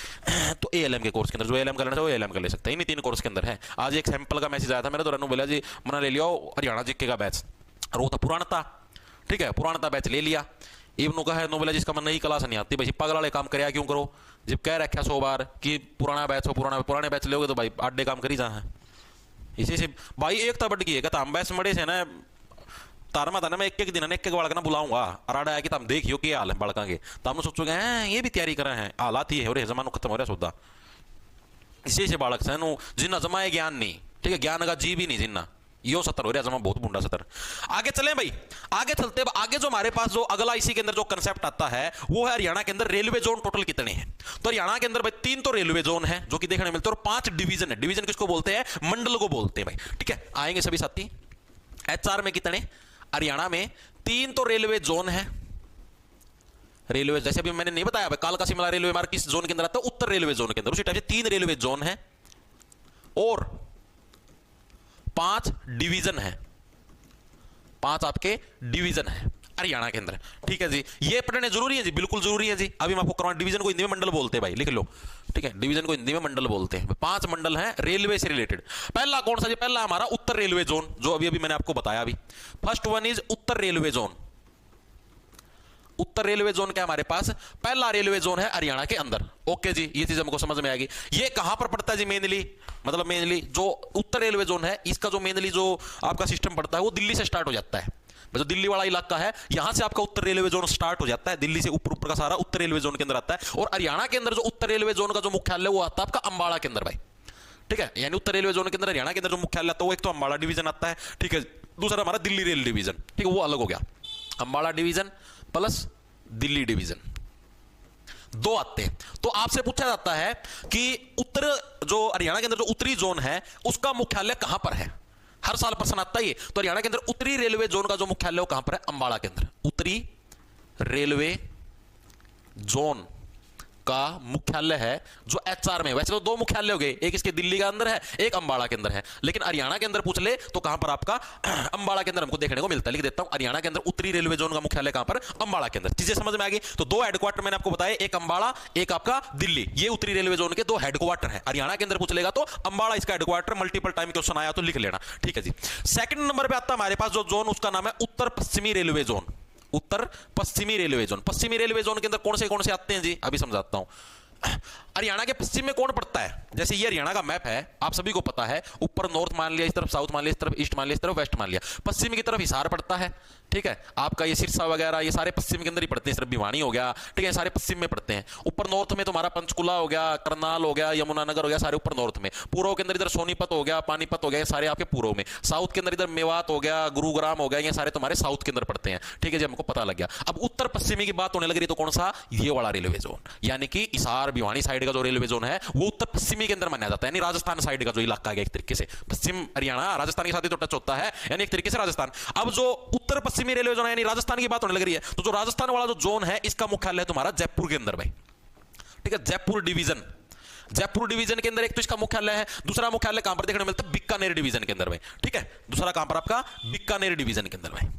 तो एएलएम के कोर्स के अंदर जो एएलएम का लेना है वो एएलएम का ले सकते हैं। इन 3 कोर्स के अंदर है। आज एक सैंपल का मैसेज आया था मेरे, तो रनु बोला जी मना ले लिया हरियाणा जीके का बैच, और वो तो पुराना था। ठीक है, पुराना था बैच ले लिया। इवनु का है नो बोला जिसका मन नई क्लास नहीं आती भाई, पागल वाले काम करया क्यों करो? जब कह रखा 100 बार कि पुराना बैच हो, पुराने बैच लोगे तो भाई आडे काम करी जा है। इसी से भाई एक तो बढ़ गई है, कहता हम बैच मड़े से ना तारमा था ना, मैं एक दिन एक बालक ना बुलाऊंगा, अराड़ा है कि तुम देखियो क्या हाल है बालका के, तो हम सोचोगे हैं ये भी तैयारी कर रहे हैं, हालात ही है और जमानो खत्म हो रहा सौदा। इसी से बालक से जिन्ना जमा है ज्ञान नहीं, ठीक है, ज्ञान का जी भी नहीं जिन्ना, यो 70 हो रहा जमा बहुत बुंडा 70। आगे चले भाई, आगे चलते आगे जो हमारे पास जो अगला इसी के अंदर जो कंसेप्ट आता है वो है हरियाणा के अंदर रेलवे जोन टोटल कितने हैं। तो हरियाणा के अंदर भाई 3 तो रेलवे जोन है जो कि देखने मिलते हैं, और 5 डिवीजन है। डिवीजन किसको बोलते हैं? मंडल को बोलते हैं भाई। ठीक है, आएंगे सभी साथी। एचआर में कितने? हरियाणा में 3 तो रेलवे जोन है। रेलवे जैसे अभी मैंने नहीं बताया भाई, कालका शिमला रेलवे मार्ग किस जोन के अंदर आता है? उत्तर रेलवे जोन के अंदर। उसी टाइप से 3 रेलवे जोन है और 5 डिवीजन है। 5 आपके डिवीजन है हरियाणा के अंदर। ठीक है जी, ये पढ़ने जरूरी है जी, बिल्कुल जरूरी है जी। अभी मैं आपको करवा, डिवीजन को हिंदी में मंडल बोलते हैं भाई, लिख लो। ठीक है, डिवीजन को हिंदी में मंडल बोलते हैं। 5 मंडल हैं रेलवे से रिलेटेड। पहला कौन सा जी? पहला हमारा उत्तर रेलवे जोन, जो अभी मैंने आपको बताया। अभी first one is Uttar railway zone. Uttar railway zone क्या हमारे पास? पहला रेलवे जोन है हरियाणा के अंदर। ओके जी, ये चीज हमको समझ में आ गई। ये कहां पर पड़ता है जी? मेनली मतलब मेनली जो उत्तर रेलवे जोन है, इसका जो मेनली जो आपका सिस्टम पड़ता है वो दिल्ली से स्टार्ट हो जाता है। जो दिल्ली वाला इलाका है, यहां से आपका उत्तर रेलवे जोन स्टार्ट हो जाता है। दिल्ली से ऊपर का सारा उत्तर रेलवे जोन के अंदर आता है। और हरियाणा के अंदर जो उत्तर रेलवे जोन का जो मुख्यालय वो आता है आपका अंबाला के अंदर भाई। ठीक है, यानी उत्तर रेलवे जोन के अंदर हरियाणा के अंदर जो मुख्यालय आता है वो एक तो अंबाला डिवीजन आता है। ठीक है, दूसरा हमारा दिल्ली रेल डिवीजन। ठीक है, वो अलग हो गया। Ambala division plus Delhi division 2 आते हैं। तो आपसे पूछा जाता है कि उत्तर जो हरियाणा के अंदर जो उत्तरी जोन है उसका मुख्यालय कहां पर है? हर साल प्रश्न आता ही है। तो हरियाणा के अंदर उत्तरी रेलवे जोन का जो मुख्यालय वो कहां पर है? अंबाला के अंदर। उत्तरी रेलवे जोन का मुख्यालय है जो एचआर में। वैसे तो 2 मुख्यालय हो गए, एक इसके दिल्ली के अंदर है, एक अंबाला के अंदर है, लेकिन हरियाणा के अंदर पूछ ले तो कहां पर आपका? अंबाला के अंदर हमको देखने को मिलता है। लिख देता हूं, हरियाणा के अंदर उत्तरी रेलवे जोन का मुख्यालय कहां पर? अंबाला के अंदर। चीजें समझ में आ गई। तो 2 हेडक्वार्टर मैंने आपको बताया, एक अंबाला एक आपका दिल्ली। ये उत्तरी रेलवे जोन के 2 हेडक्वार्टर है। हरियाणा के अंदर पूछ लेगा तो अंबाला इसका हेडक्वार्टर, मल्टीपल टाइम क्वेश्चन आया तो लिख लेना। ठीक है जी। सेकंड नंबर पे आता है हमारे पास जो जोन, उसका नाम है उत्तर पश्चिमी रेलवे जोन। उत्तर पश्चिमी रेलवे जोन। पश्चिमी रेलवे जोन के अंदर कौन से आते हैं जी? अभी समझाता हूं। हरियाणा के पश्चिम में कौन पड़ता है? जैसे ये हरियाणा का मैप है, आप सभी को पता है, ऊपर नॉर्थ मान लिया, इस तरफ साउथ मान लिया, इस तरफ ईस्ट मान लिया, इस तरफ वेस्ट मान लिया। पश्चिम की तरफ हिसार पड़ता है, ठीक है, आपका ये सिरसा वगैरह ये सारे पश्चिम के अंदर ही पड़ते हैं, सिर्फ भिवानी हो गया, ठीक है, सारे पश्चिम में पड़ते हैं। ऊपर नॉर्थ में तुम्हारा पंचकुला हो गया, करनाल हो गया, यमुनानगर हो गया, सारे ऊपर नॉर्थ में। पूर्व के अंदर इधर सोनीपत हो गया, पानीपत हो गया, ये सारे आपके पूर्व में। साउथ के अंदर इधर मेवात हो गया, गुरुग्राम हो गया, ये सारे तुम्हारे साउथ के अंदर पड़ते हैं। ठीक है जी, हमको पता लग गया। अब उत्तर पश्चिमी की बात होने लग रही तो कौन सा, ये वाला रेलवे जोन, यानी कि हिसार भिवानी साइड का जो रेलवे जोन है वो उत्तर पश्चिमी के अंदर माना जाता है, यानी राजस्थान साइड का जो इलाका है, एक तरीके से पश्चिम हरियाणा राजस्थान के साथ ही तो टच होता है, यानी एक तरीके से राजस्थान। अब जो उत्तर पश्चिमी रेलवे जोन है यानी राजस्थान की बात होने लग रही है, तो जो राजस्थान वाला जो जोन है इसका मुख्यालय तुम्हारा जयपुर के अंदर भाई। ठीक है, जयपुर डिवीजन, जयपुर डिवीजन के अंदर एक तो इसका मुख्यालय है, दूसरा मुख्यालय कहां पर देखने मिलता है, बीकानेर डिवीजन के अंदर भाई। ठीक है, दूसरा कहां पर आपका, बीकानेर डिवीजन के अंदर भाई,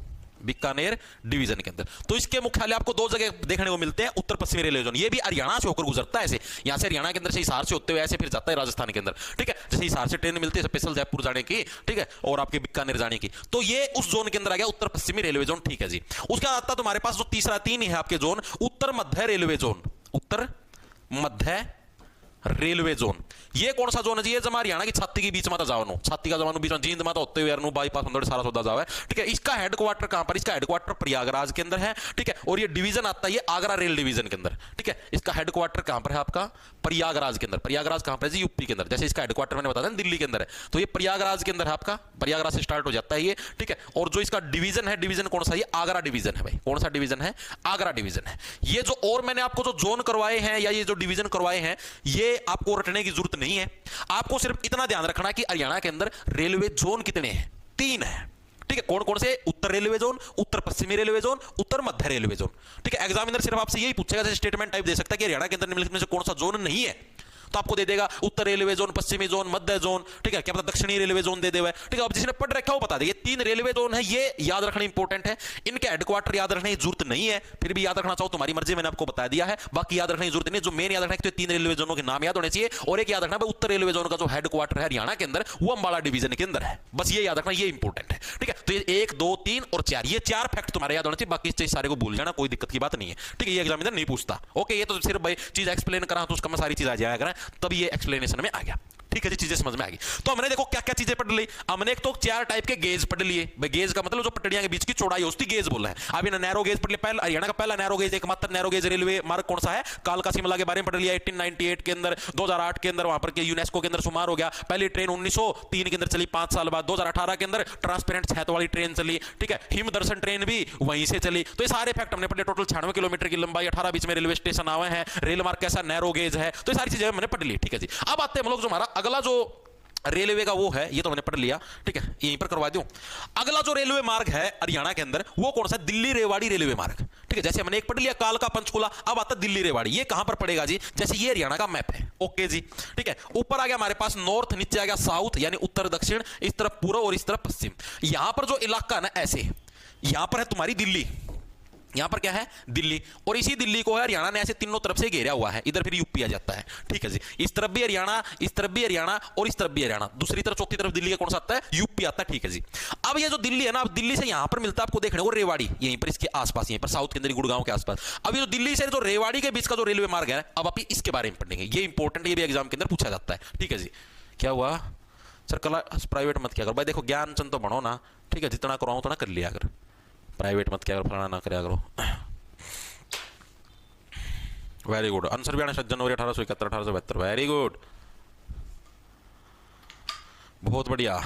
बीकानेर डिवीजन के अंदर। तो इसके मुख्यालय आपको दो जगह देखने को मिलते हैं उत्तर पश्चिमी रेलवे जोन। ये भी हरियाणा से होकर गुजरता है, ऐसे यहां से हरियाणा के अंदर से हिसार से होते हुए ऐसे फिर जाता है राजस्थान के अंदर। ठीक है, जैसे हिसार से ट्रेन मिलती है स्पेशल जयपुर जाने की, ठीक है, और आपके बीकानेर जाने की, तो ये उस जोन के अंदर आ गया उत्तर पश्चिमी रेलवे जोन। ठीक है जी, उसके बाद आता है तुम्हारे पास जो तीसरा, तीन ही है आपके जोन, उत्तर मध्य रेलवे जोन। उत्तर मध्य रेलवे जोन, ये कौन सा जोन है जी, ये जमा हरियाणा की छाती के बीच में जाओ, छाती का जमानो बीच में जींद माता होते हुए बाईपास अंदर सारा सौदा जाओ है। ठीक है, इसका हेडक्वार्टर कहां पर, इसका हेडक्वार्टर प्रयागराज के अंदर है। ठीक है, और ये डिवीजन आता है ये आगरा रेल डिवीजन के अंदर। ठीक है, इसका हेडक्वार्टर कहां पर है आपका, प्रयागराज के अंदर। प्रयागराज कहां पर है जी, यूपी के अंदर। जैसे इसका हेडक्वार्टर मैंने बताया दिल्ली के अंदर है, तो ये प्रयागराज के अंदर है आपका, प्रयागराज से स्टार्ट हो जाता है ये। ठीक है, और जो इसका डिवीजन है, डिवीजन कौन सा, ये आगरा डिवीजन है भाई। कौन सा डिवीजन है, आगरा डिवीजन है। ये जो और मैंने आपको जो जोन करवाए हैं या ये जो डिवीजन करवाए हैं, ये आपको रटने की जरूरत नहीं है। आपको सिर्फ इतना ध्यान रखना कि हरियाणा के अंदर रेलवे जोन कितने हैं, 3 है। ठीक है, कौन कौन से, उत्तर रेलवे जोन, उत्तर पश्चिमी रेलवे जोन, उत्तर मध्य रेलवे जोन। ठीक है, एग्जामिनर सिर्फ आपसे यही पूछेगा, जैसे स्टेटमेंट टाइप दे सकता है कि हरियाणा के अंदर निम्नलिखित में से कौन सा जोन नहीं है, तो आपको दे देगा उत्तर रेलवे जोन, पश्चिमी जोन, मध्य जोन। ठीक है, क्या पता दक्षिणी रेलवे जोन दे देगा। ठीक है, अब जिसने पढ़ रखा है वो बता दे, ये 3 रेलवे जोन है, ये याद रखना इंपॉर्टेंट है। इनके हेडक्वार्टर याद रखने की जरूरत नहीं है, फिर भी याद रखना चाहो तुम्हारी मर्जी, मैंने आपको बता दिया है। बाकी याद रखने की जरूरत नहीं, जो मेन याद रखना है तो 3 रेलवे जोनों के नाम याद होने चाहिए, और एक याद रखना है उत्तर रेलवे जोन का जो हेडक्वार्टर है हरियाणा के अंदर वो अंबाला डिवीजन के अंदर है। बस ये याद रखना, ये इंपॉर्टेंट है। ठीक है, तो ये 1, 2, 3 और 4, ये 4 फैक्ट तुम्हारे याद होने चाहिए, बाकी इस सारे को भूल जाना, कोई दिक्कत की बात नहीं है। ठीक है, ये एग्जामिनर नहीं पूछता। ओके, ये तो सिर्फ भाई चीज एक्सप्लेन करा तो उसका मैं सारी चीज आ जाया करें, तब ये एक्सप्लेनेशन में आ गया। ठीक है जी, चीजें समझ में आ गई। तो हमने देखो क्या क्या चीजें पढ़ ली। हमने एक तो 4 टाइप के गेज पढ़ लिए भाई। गेज का मतलब जो पटड़ियां के बीच की चौड़ाई उसकी गेज बोल रहे हैं। अभी ना नैरो गेज पढ़ लिया, पहला हरियाणा का पहला नैरो गेज, एकमात्र नैरो गेज रेलवे मार्ग कौन सा है, कालका शिमला के बारे में पढ़ लिया 1898 के अंदर। 2008 के अंदर वहां पर के यूनेस्को के अंदर शुमार हो गया। पहली ट्रेन 1903 के अंदर चली, 5 साल बाद 2018 के अंदर ट्रांसपेरेंट छत वाली ट्रेन चली। ठीक है, हिम दर्शन ट्रेन भी वहीं से चली। तो ये सारे फैक्ट हमने पढ़े। टोटल 96 किलोमीटर की लंबाई, 18 बीच में रेलवे स्टेशन आए हैं, रेल मार्ग कैसा नैरो गेज है, तो ये सारी चीजें मैंने पढ़ ली। ठीक है जी, अब आते हैं हम लोग जो हमारा अगला जो रेलवे का वो है, ये तो मैंने पढ़ लिया। ठीक है, यहीं पर करवा दूं। अगला जो रेलवे मार्ग है हरियाणा के अंदर वो कौन सा, दिल्ली रेवाड़ी रेलवे मार्ग। ठीक है, जैसे हमने एक पढ़ लिया कालका पंचकुला, अब आता दिल्ली रेवाड़ी। ये कहां पर पड़ेगा जी, जैसे ये हरियाणा का मैप है। ओके जी, ठीक है, ऊपर आ गया हमारे पास नॉर्थ, नीचे आ गया साउथ, यानी उत्तर दक्षिण, इस तरफ पूर्व और इस तरफ पश्चिम। यहां पर जो इलाका है ना ऐसे, यहां पर है तुम्हारी दिल्ली, यहां पर क्या है, दिल्ली, और इसी दिल्ली को है हरियाणा ने ऐसे तीनों तरफ से घेरा हुआ है। इधर फिर यूपी आ जाता है। ठीक है जी, इस तरफ भी हरियाणा, इस तरफ भी हरियाणा और इस तरफ भी हरियाणा। दूसरी तरफ, चौथी तरफ दिल्ली का कौन सा आता है, यूपी आता है। ठीक है जी, अब ये जो दिल्ली है ना, अब दिल्ली से यहां पर मिलता है आपको देखने को रेवाड़ी, यहीं पर इसके आसपास, यहीं पर साउथ के अंदर गुड़गांव के आसपास। अब ये जो दिल्ली से जो रेवाड़ी के बीच का जो रेलवे मार्ग है, अब आप इसके बारे में पढ़ेंगे, ये इंपॉर्टेंट, ये भी एग्जाम के अंदर पूछा जाता है। ठीक है जी, क्या हुआ सर, क्लास प्राइवेट मत किया करो भाई। देखो ज्ञानचंद तो बढ़ो ना, ठीक है, जितना कराऊं उतना कर लिया अगर, प्राइवेट मत किया करो, फलाना ना कराया करो। वेरी गुड, आंसर भी आना 7 जनवरी 1871 1872। वेरी गुड, बहुत बढ़िया।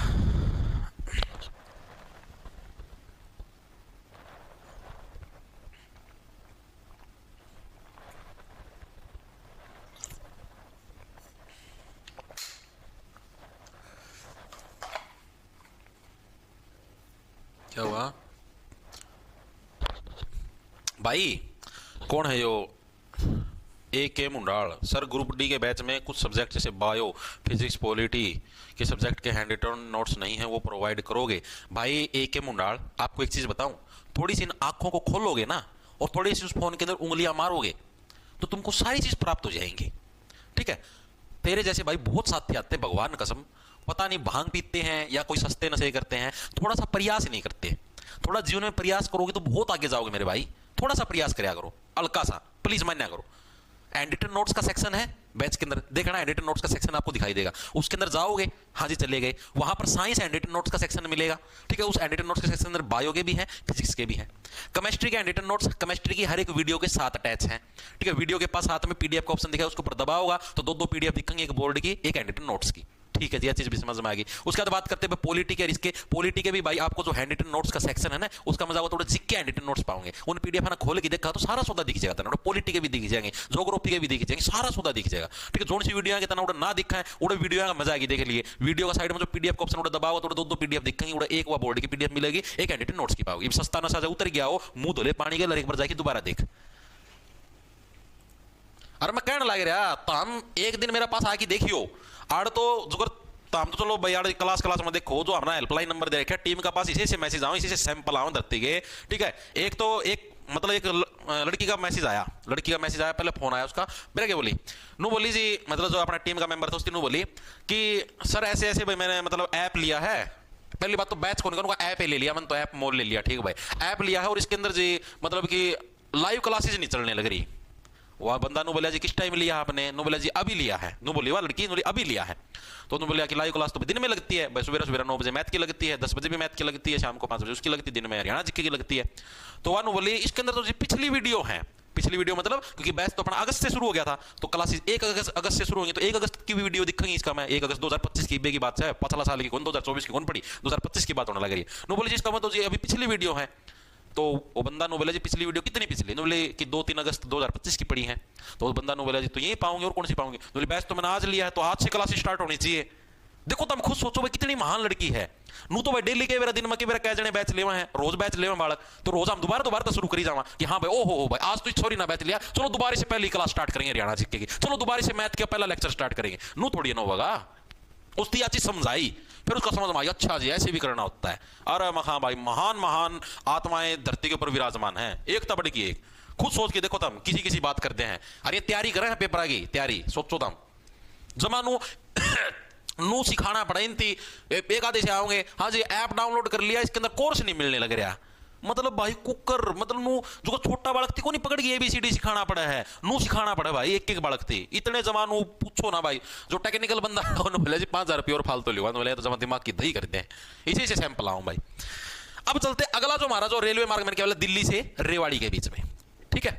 क्या हुआ भाई, कौन है यो A.K. मुंडाल सर, ग्रुप डी के बैच में कुछ सब्जेक्ट जैसे बायो, फिजिक्स, पॉलिटी के सब्जेक्ट के हैंड रिटन नोट्स नहीं है, वो प्रोवाइड करोगे? भाई A.K. मुंडाल, आपको एक चीज़ बताऊं, थोड़ी सी इन आंखों को खोलोगे ना और थोड़ी सी उस फोन के अंदर उंगलियां मारोगे तो तुमको सारी चीज़ प्राप्त हो जाएंगी। ठीक है, तेरे जैसे भाई बहुत साथी आते हैं, भगवान कसम, पता नहीं भांग पीते हैं या कोई सस्ते नशे करते हैं, थोड़ा सा प्रयास नहीं करते। थोड़ा जीवन में प्रयास करोगे तो बहुत आगे जाओगे मेरे भाई। थोड़ा सा प्रयास कराया करो, हल्का सा, प्लीज मान्या करो। एंड रिटन नोट्स का सेक्शन है, बैच के अंदर देखना हैंड रिटन नोट्स का सेक्शन आपको दिखाई देगा, उसके अंदर जाओगे, हाँ जी चले गए, वहां पर साइंस हैंड रिटन नोट्स का सेक्शन मिलेगा, ठीक है। उस हैंड रिटन नोट्स के सेक्शन अंदर बायो के भी हैं, फिजिक्स के भी हैं। केमिस्ट्री के हैंड रिटन नोट्स केमिस्ट्री की हर एक वीडियो के साथ अटैच हैं, ठीक है। वीडियो के पास हाथ में पीडीएफ का ऑप्शन दिखा है, उसके ऊपर दबाओगा तो दो पीडीएफ दिखेंगे, एक बोर्ड की एक हैंड रिटन नोट्स की, ठीक है जी। यह चीज भी समझ में आ गई। उसके बाद बात करते हैं पॉलिटी के, इसके पॉलिटी के भी भाई आपको जो हैंड रिटन नोट्स का सेक्शन है ना, उसका मजा वो थोड़ा जिक्के हैंड रिटन नोट्स पाओगे। उन पीडीएफ ना खोल के देखा तो सारा सौदा दिख जाएगा, तना पॉलिटी के भी दिख जाएंगे, ज्योग्राफी के भी दिख जाएंगे, सारा सौदा दिख जाएगा, ठीक है। जोन सी वीडियो के तना उड़ा ना दिखा है उड़ा वीडियो का मजा आएगी, देख लिए वीडियो का साइड में जो पीडीएफ का ऑप्शन उड़ा दबाओ तो दो पीडीएफ दिखेंगे, उड़ा एक वो बोर्ड की पीडीएफ मिलेगी, एक हैंड रिटन नोट्स की पाओगे। सस्ता ना साजा उतर गया हो, मुंह धोले पानी के एक बार जाके दोबारा देख। अरे मैं कहने लग रहा तो हम एक दिन मेरे पास आके देखियो आड़ तो जुगर तो हम तो चलो भाई यार क्लास में देखो जो हमारा हेल्पलाइन नंबर दे रखा है टीम का पास, इसी से मैसेज आओ, इसी से सैंपल आओ धरती के, ठीक है। एक तो एक मतलब एक लड़की का मैसेज आया, पहले फोन आया उसका, मेरे क्या बोली नू बोली जी, मतलब जो अपना टीम का मेंबर था उसकी नू बोली कि सर ऐसे ऐसे भाई मैंने मतलब ऐप लिया है। पहली बात तो बैच कौन करूंगा, ऐप ले लिया मैंने, तो ऐप मोल ले लिया, ठीक है भाई ऐप लिया है, और इसके अंदर जी मतलब कि लाइव क्लासेज नहीं चलने लग रही। वह बंदा नु बोला जी किस टाइम लिया आपने, नु बोला जी अभी लिया है, नु बोली वह लड़की नु अभी लिया है, तो नु बोला कि लाइव क्लास तो दिन में लगती है भाई, सुबह 9 बजे मैथ की लगती है, 10 बजे भी मैथ की लगती है, शाम को 5 बजे उसकी लगती है, दिन में हरियाणा जीके की लगती है। तो वह नु बोली इसके अंदर तो जी पिछली वीडियो है, पिछली वीडियो मतलब क्योंकि बैच तो अपना अगस्त से शुरू हो गया था, तो क्लासेस 1 अगस्त से शुरू होंगी, तो 1 अगस्त की भी वीडियो दिखेंगी। इसका मैं 1 अगस्त 2025 की बात है, 15 साल की कौन 2024 की कौन पड़ी, 2025 की बात होने लग रही है। नु बोली इसका मतलब जी अभी पिछली वीडियो है, तो वो बंदा नो बोला जी पिछली वीडियो कितनी पिछली, नो बोले कि 2-3 अगस्त 2025 की पड़ी है। तो वो बंदा नो बोला जी तो ये पाओगे और कौन सी पाओगे, बोले बैच तो मैंने आज लिया है, तो आज से क्लास स्टार्ट होनी चाहिए। देखो तुम खुद सोचो भाई कितनी महान लड़की है, नू तो भाई डेली के मेरा दिन में के मेरा कह जने बैच लेवा है, रोज बैच लेवा बालक, तो रोज हम दोबारा तो शुरू करी जावा कि हाँ भाई ओहो भाई आज तो सॉरी ना बैच लिया, चलो दोबारा से पहली क्लास स्टार्ट करेंगे हरियाणा जीके की, चलो दोबारा से मैथ का पहला लेक्चर स्टार्ट करेंगे। नू थोड़ी ना होगा, उसकी चीज समझाई, फिर उसका समझ में आई अच्छा जी ऐसे भी करना होता है। अरे हाँ भाई महान आत्माएं धरती के ऊपर विराजमान हैं, एक तबड़ की एक। खुद सोच के देखो तुम किसी बात करते हैं, अरे तैयारी कर रहे हैं पेपर की तैयारी, सोचो तुम जमानू नू सिखाना पड़ा इनती एक आधे से आओगे, हाँ जी ऐप डाउनलोड कर लिया, इसके अंदर कोर्स नहीं मिलने लग रहा, मतलब भाई कुकर मतलब नू जो छोटा बालक थी को नहीं पकड़ के ABCD सिखाना पड़ा है, नू सिखाना पड़ा भाई, एक बालक थी इतने जमानू पूछो ना भाई। जो टेक्निकल बंदा उन्होंने बोला जी 5000 रुपये और फालतू लिया, बोले तो जमा दिमाग की दही करते हैं, इसी से सैंपल आऊं भाई। अब चलते अगला जो हमारा जो रेलवे मार्ग मैंने क्या बोला दिल्ली से रेवाड़ी के बीच में, ठीक है,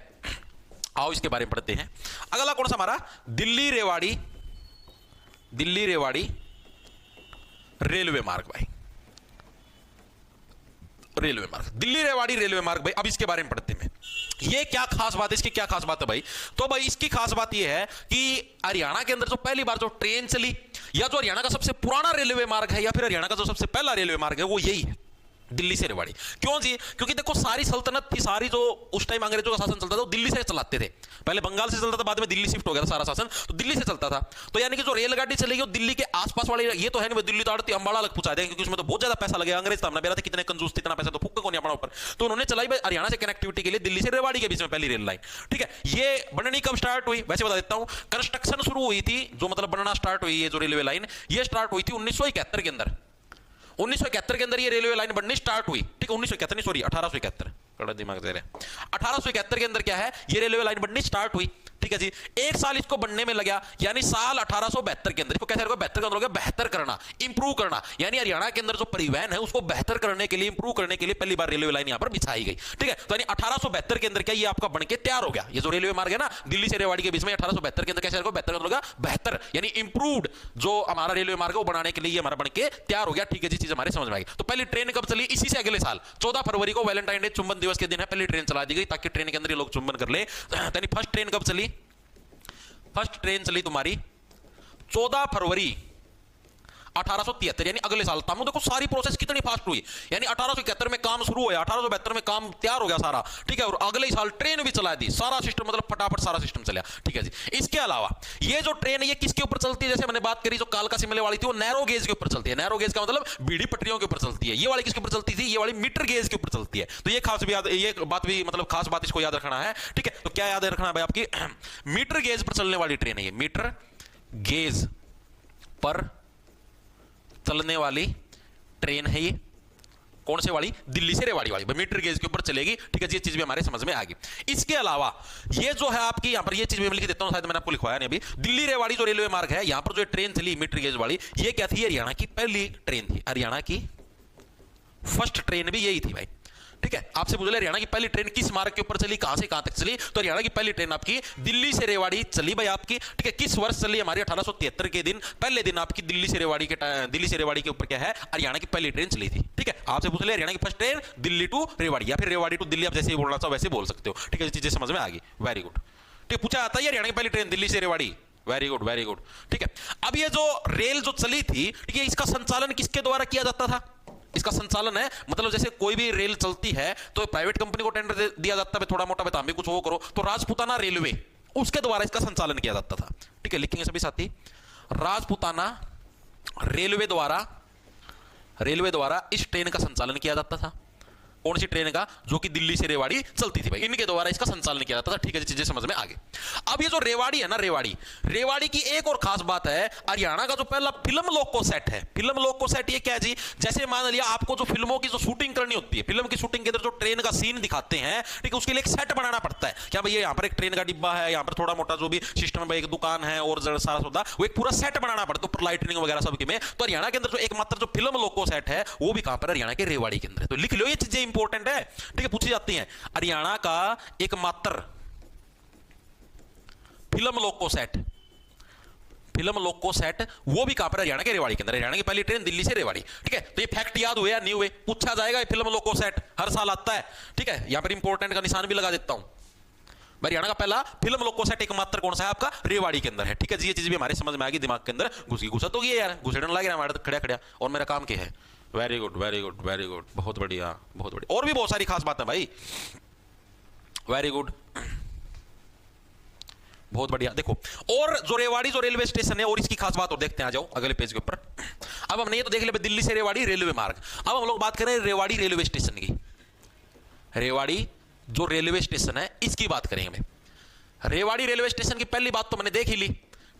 आओ इसके बारे में पढ़ते हैं। अगला कौन सा हमारा दिल्ली रेवाड़ी रेलवे मार्ग भाई, रेलवे मार्ग दिल्ली रेवाड़ी रेलवे मार्ग भाई। अब इसके बारे में पढ़ते हैं, ये क्या खास बात है, इसकी क्या खास बात है भाई। तो भाई इसकी खास बात ये है कि हरियाणा के अंदर जो पहली बार जो ट्रेन चली, या जो हरियाणा का सबसे पुराना रेलवे मार्ग है, या फिर हरियाणा का जो सबसे पहला रेलवे मार्ग है, वो यही है दिल्ली से रेवाड़ी। क्यों जी, क्योंकि देखो सारी सल्तनत थी, सारी जो उस टाइम अंग्रेजों का शासन चलता था वो दिल्ली से चलाते थे, पहले बंगाल से चलता था, बाद में दिल्ली शिफ्ट हो गया था सारा शासन, तो दिल्ली से चलता था। तो यानी कि जो रेलगाड़ी चलेगी वो दिल्ली के आसपास वाले, ये तो है नहीं दिल्ली तो आड़ती अंबाला लग पहुंचा देंगे, क्योंकि उसमें तो बहुत ज्यादा पैसा लगेगा, अंग्रेज सामने बेरा थे कितने कंजूस थे, इतना पैसा तो फूक को नहीं अपना ऊपर, तो उन्होंने चलाई भाई हरियाणा से कनेक्टिविटी के लिए दिल्ली से रेवाड़ी के बीच में पहली रेल लाइन, ठीक है। ये बननी कब स्टार्ट हुई वैसे बता देता हूं, कंस्ट्रक्शन शुरू हुई थी, जो मतलब बनना स्टार्ट हुई है जो रेलवे लाइन, ये स्टार्ट हुई थी 1971 के अंदर, 1971 के अंदर ये रेलवे लाइन बननी स्टार्ट हुई, ठीक है। 1971 नहीं सॉरी 1871, बड़ा दिमाग से 1871 के अंदर क्या है ये रेलवे लाइन बननी स्टार्ट हुई, ठीक है जी। एक साल इसको बनने में लगा, यानी साल 1872 के अंदर, इसको कैसे 72 का मतलब बेहतर करना, इंप्रूव करना, यानी हरियाणा के अंदर जो परिवहन है उसको बेहतर करने के लिए, इंप्रूव करने के लिए पहली बार रेलवे लाइन यहां पर बिछाई गई, ठीक है। तो यानी 1872 के अंदर क्या ये आपका बनके तैयार हो गया, ये जो रेलवे मार्ग है ना दिल्ली से रेवाड़ी के बीच में, 1872 के अंदर कैसे बेहतर का मतलब बेहतर यानी इंप्रूव्ड जो हमारा रेलवे मार्ग है वो बनाने के लिए हमारा बनके तैयार हो गया, ठीक है जी, चीज हमारे समझ में आई। तो पहली ट्रेन कब चली, इसी से अगले साल 14 फरवरी को वैलेंटाइन डे चुंबन दिवस के दिन है, पहली ट्रेन चला दी गई ताकि ट्रेन के अंदर ये लोग चुंबन कर ले। फर्स्ट ट्रेन कब चली, फर्स्ट ट्रेन चली तुम्हारी 14 फरवरी 1873 यानी अगले साल। तब देखो सारी प्रोसेस कितनी फास्ट हुई, यानी 1871 में काम शुरू हुआ, 1872 में काम तैयार हो गया सारा, ठीक है, और अगले ही साल ट्रेन भी चला दी, सारा सिस्टम मतलब फटाफट सारा सिस्टम चला, ठीक है जी। इसके अलावा ये जो ट्रेन है ये किसके ऊपर चलती है, जैसे मैंने बात करी जो कालका शिमले वाली थी वो नैरो गेज के ऊपर चलती है, नैरो गेज का मतलब बीड़ी पटरियों के ऊपर चलती है, ये वाली किसके ऊपर चलती थी, ये वाली मीटर गेज के ऊपर चलती है। तो ये खास भी याद, ये बात भी मतलब खास बात इसको याद रखना है, ठीक है। तो क्या याद रखना है भाई आपकी, मीटर गेज पर चलने वाली ट्रेन है ये, मीटर गेज पर चलने वाली ट्रेन है ये, कौन से वाली? दिल्ली से रेवाड़ी वाली, मीटर गेज के ऊपर चलेगी। ठीक है जी, ये चीज भी हमारे समझ में आ गई। इसके अलावा ये जो है आपकी यहां पर ये चीज मैं लिख देता हूं, शायद मैंने आपको लिखवाया नहीं अभी। दिल्ली रेवाड़ी जो रेलवे मार्ग है, यहां पर जो ट्रेन चली मीटर गेज वाली, ये क्या थी? हरियाणा की पहली ट्रेन थी, हरियाणा की फर्स्ट ट्रेन भी यही थी भाई। ठीक है, आपसे पूछ ले हरियाणा की पहली ट्रेन किस मार्ग के ऊपर चली, कहां से कहां तक चली? तो हरियाणा की पहली ट्रेन आपकी दिल्ली से रेवाड़ी चली भाई आपकी। ठीक है, किस वर्ष चली? हमारी 1873 के दिन, पहले दिन आपकी दिल्ली से रेवाड़ी के ऊपर क्या है? हरियाणा की पहली ट्रेन चली थी। ठीक है, आपसे पूछ ले हरियाणा की first train Delhi to Rewari, या फिर रेवाड़ी टू दिल्ली, आप जैसे बोलना चाहो वैसे बोल सकते हो। ठीक है, चीजें समझ में आ गई, वेरी गुड। ठीक, पूछा आता है हरियाणा की पहली ट्रेन दिल्ली से Rewari, very good very good. ठीक है, अब ये जो रेल जो चली थी, ठीक है, इसका संचालन किसके द्वारा किया जाता था? इसका संचालन है, मतलब जैसे कोई भी रेल चलती है तो प्राइवेट कंपनी को टेंडर दिया जाता है, थोड़ा मोटा बता भी कुछ वो करो, तो राजपुताना रेलवे उसके द्वारा इसका संचालन किया जाता था। ठीक है, लिखेंगे सभी साथी, राजपुताना रेलवे द्वारा इस ट्रेन का संचालन किया जाता था। कौन सी ट्रेन का? जो कि दिल्ली से रेवाड़ी चलती थी भाई, इनके द्वारा इसका संचालन किया जाता था। ठीक है, चीजें समझ में आ गई। अब ये जो रेवाड़ी है ना, रेवाड़ी की एक और खास बात है, हरियाणा का जो पहला फिल्म लोको सेट है। फिल्म लोको सेट ये क्या है जी? जैसे मान लिया आपको जो फिल्मों की जो शूटिंग करनी होती है, फिल्म की शूटिंग के अंदर जो ट्रेन का सीन दिखाते हैं, ठीक है, उसके लिए एक सेट बनाना पड़ता है। क्या भाई, यहाँ पर एक ट्रेन का डिब्बा है, यहाँ पर थोड़ा मोटा जो भी सिस्टम है, एक दुकान है और सारा सौदा, वो एक पूरा सेट बनाना पड़ता है, ऊपर लाइटनिंग वगैरह सब में। तो हरियाणा के अंदर जो एकमात्र जो फिल्म लोको सेट है, वो भी कहां पर? हरियाणा के रेवाड़ी के अंदर है। तो लिख लो, ये चीजें इंपॉर्टेंट है। ठीक है, पूछी जाती हैं। हरियाणा का एकमात्र फिल्म लोको सेट वो भी कहां पर? हरियाणा के रेवाड़ी के अंदर। हरियाणा की पहली ट्रेन दिल्ली से रेवाड़ी। ठीक है, तो ये फैक्ट याद हुए या नहीं हुए? पूछा जाएगा, ये फिल्म लोको सेट हर साल आता है। ठीक है, यहां पर इंपॉर्टेंट का निशान भी लगा देता हूं। हरियाणा का पहला फिल्म लोको सेट एकमात्र कौन सा है? आपका रेवाड़ी के अंदर है। ठीक है जी, ये चीज भी हमारे समझ में आ गई, दिमाग के अंदर घुसत होगी यार, घुसेड़न लग रहा है हमारे खड़ा खड़ा, और मेरा काम क्या है? Very good very good very good, बहुत बढ़िया बहुत बढ़िया। और भी बहुत सारी खास बातें भाई, वेरी गुड, बहुत बढ़िया। देखो, और जो रेवाड़ी जो रेलवे स्टेशन है, और इसकी खास बात और देखते हैं, आ जाओ अगले पेज के ऊपर। अब हमने ये तो देख लिया दिल्ली से रेवाड़ी रेलवे मार्ग। अब हम लोग बात करें रेवाड़ी रेलवे स्टेशन की। रेवाड़ी जो रेलवे स्टेशन है, इसकी बात करेंगे। रेवाड़ी रेलवे स्टेशन की पहली बात तो मैंने देख ही ली।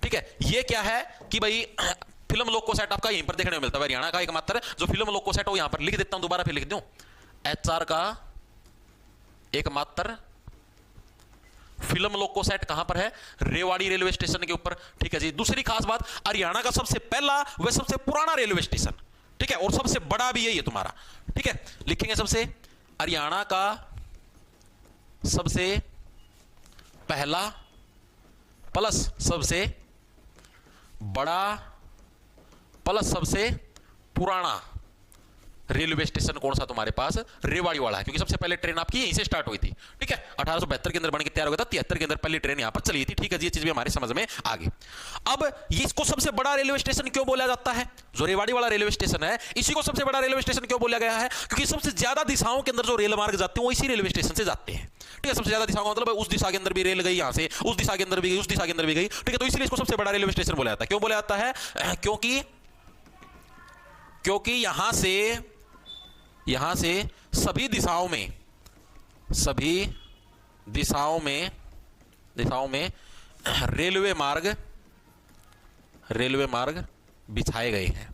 ठीक है, ये क्या है कि भाई फिल्म लोको सेट आपका यहीं पर देखने को मिलता है। हरियाणा का एकमात्र जो फिल्म लोको सेट हो, यहां पर लिख देता हूं, दोबारा फिर लिख दूं, एचआर का एकमात्र फिल्म लोको सेट कहां पर है? रेवाड़ी रेलवे स्टेशन के ऊपर। ठीक है जी, दूसरी खास बात, हरियाणा का सबसे पहला व सबसे पुराना रेलवे स्टेशन। ठीक है, और सबसे बड़ा भी यही है तुम्हारा। ठीक है, लिखेंगे सबसे, हरियाणा का सबसे पहला प्लस सबसे बड़ा प्लस सबसे पुराना रेलवे स्टेशन कौन सा तुम्हारे पास? रेवाड़ी वाला है, क्योंकि सबसे पहले ट्रेन आपकी यहीं से स्टार्ट हुई थी। ठीक है, 1872 के अंदर बन के तैयार हो गया था, 73 के अंदर पहली ट्रेन यहां पर चली थी। ठीक है जी, ये चीज भी हमारे समझ में आ गई। अब ये इसको सबसे बड़ा रेलवे स्टेशन क्यों बोला जाता है? जो रेवाड़ी वाला रेलवे स्टेशन है, इसी को सबसे बड़ा रेलवे स्टेशन क्यों बोला गया है? क्योंकि सबसे ज्यादा दिशाओं के अंदर जो रेल मार्ग जाते हैं वो इसी रेलवे स्टेशन से जाते हैं। ठीक है, सबसे ज्यादा दिशाओं का मतलब उस दिशा के अंदर भी रेल गई, यहां से उस दिशा के अंदर भी गई, उस दिशा के अंदर भी गई। ठीक है, तो इसलिए इसको सबसे बड़ा रेलवे स्टेशन बोला जाता है। क्यों बोला जाता है? क्योंकि यहां से सभी दिशाओं में रेलवे मार्ग बिछाए गए हैं।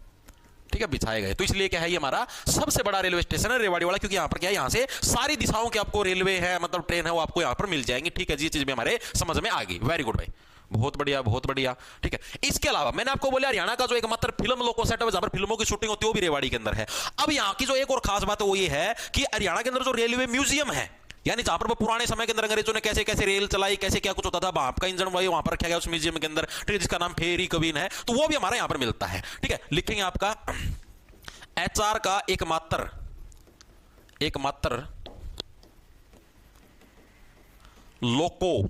ठीक है, बिछाए गए, तो इसलिए क्या है, ये हमारा सबसे बड़ा रेलवे स्टेशन है रेवाड़ी वाला, क्योंकि यहां पर क्या है, यहां से सारी दिशाओं के आपको रेलवे है, मतलब ट्रेन है, वो आपको यहां पर मिल जाएंगी। ठीक है जी, ये चीज भी हमारे समझ में आ गई, वेरी गुड भाई, बहुत बढ़िया बहुत बढ़िया। ठीक है, इसके अलावा मैंने आपको बोला हरियाणा का जो एकमात्र फिल्म लोको सेट है, जहां पर फिल्मों की शूटिंग होती है, वो भी रेवाड़ी के अंदर है। अब यहां की जो एक और खास बात है वो ये है कि हरियाणा के अंदर जो रेलवे म्यूजियम है, यानी जहां पर पुराने समय के अंदर अंग्रेजों ने कैसे कैसे रेल चलाई, कैसे क्या कुछ होता था, भाप का इंजन वही वहां पर रखा गया उस म्यूजियम के अंदर। ठीक है, जिसका नाम फेरी कवीन है, तो वो भी हमारे यहां पर मिलता है। ठीक है, लिखेंगे आपका एचआर का एकमात्र लोको।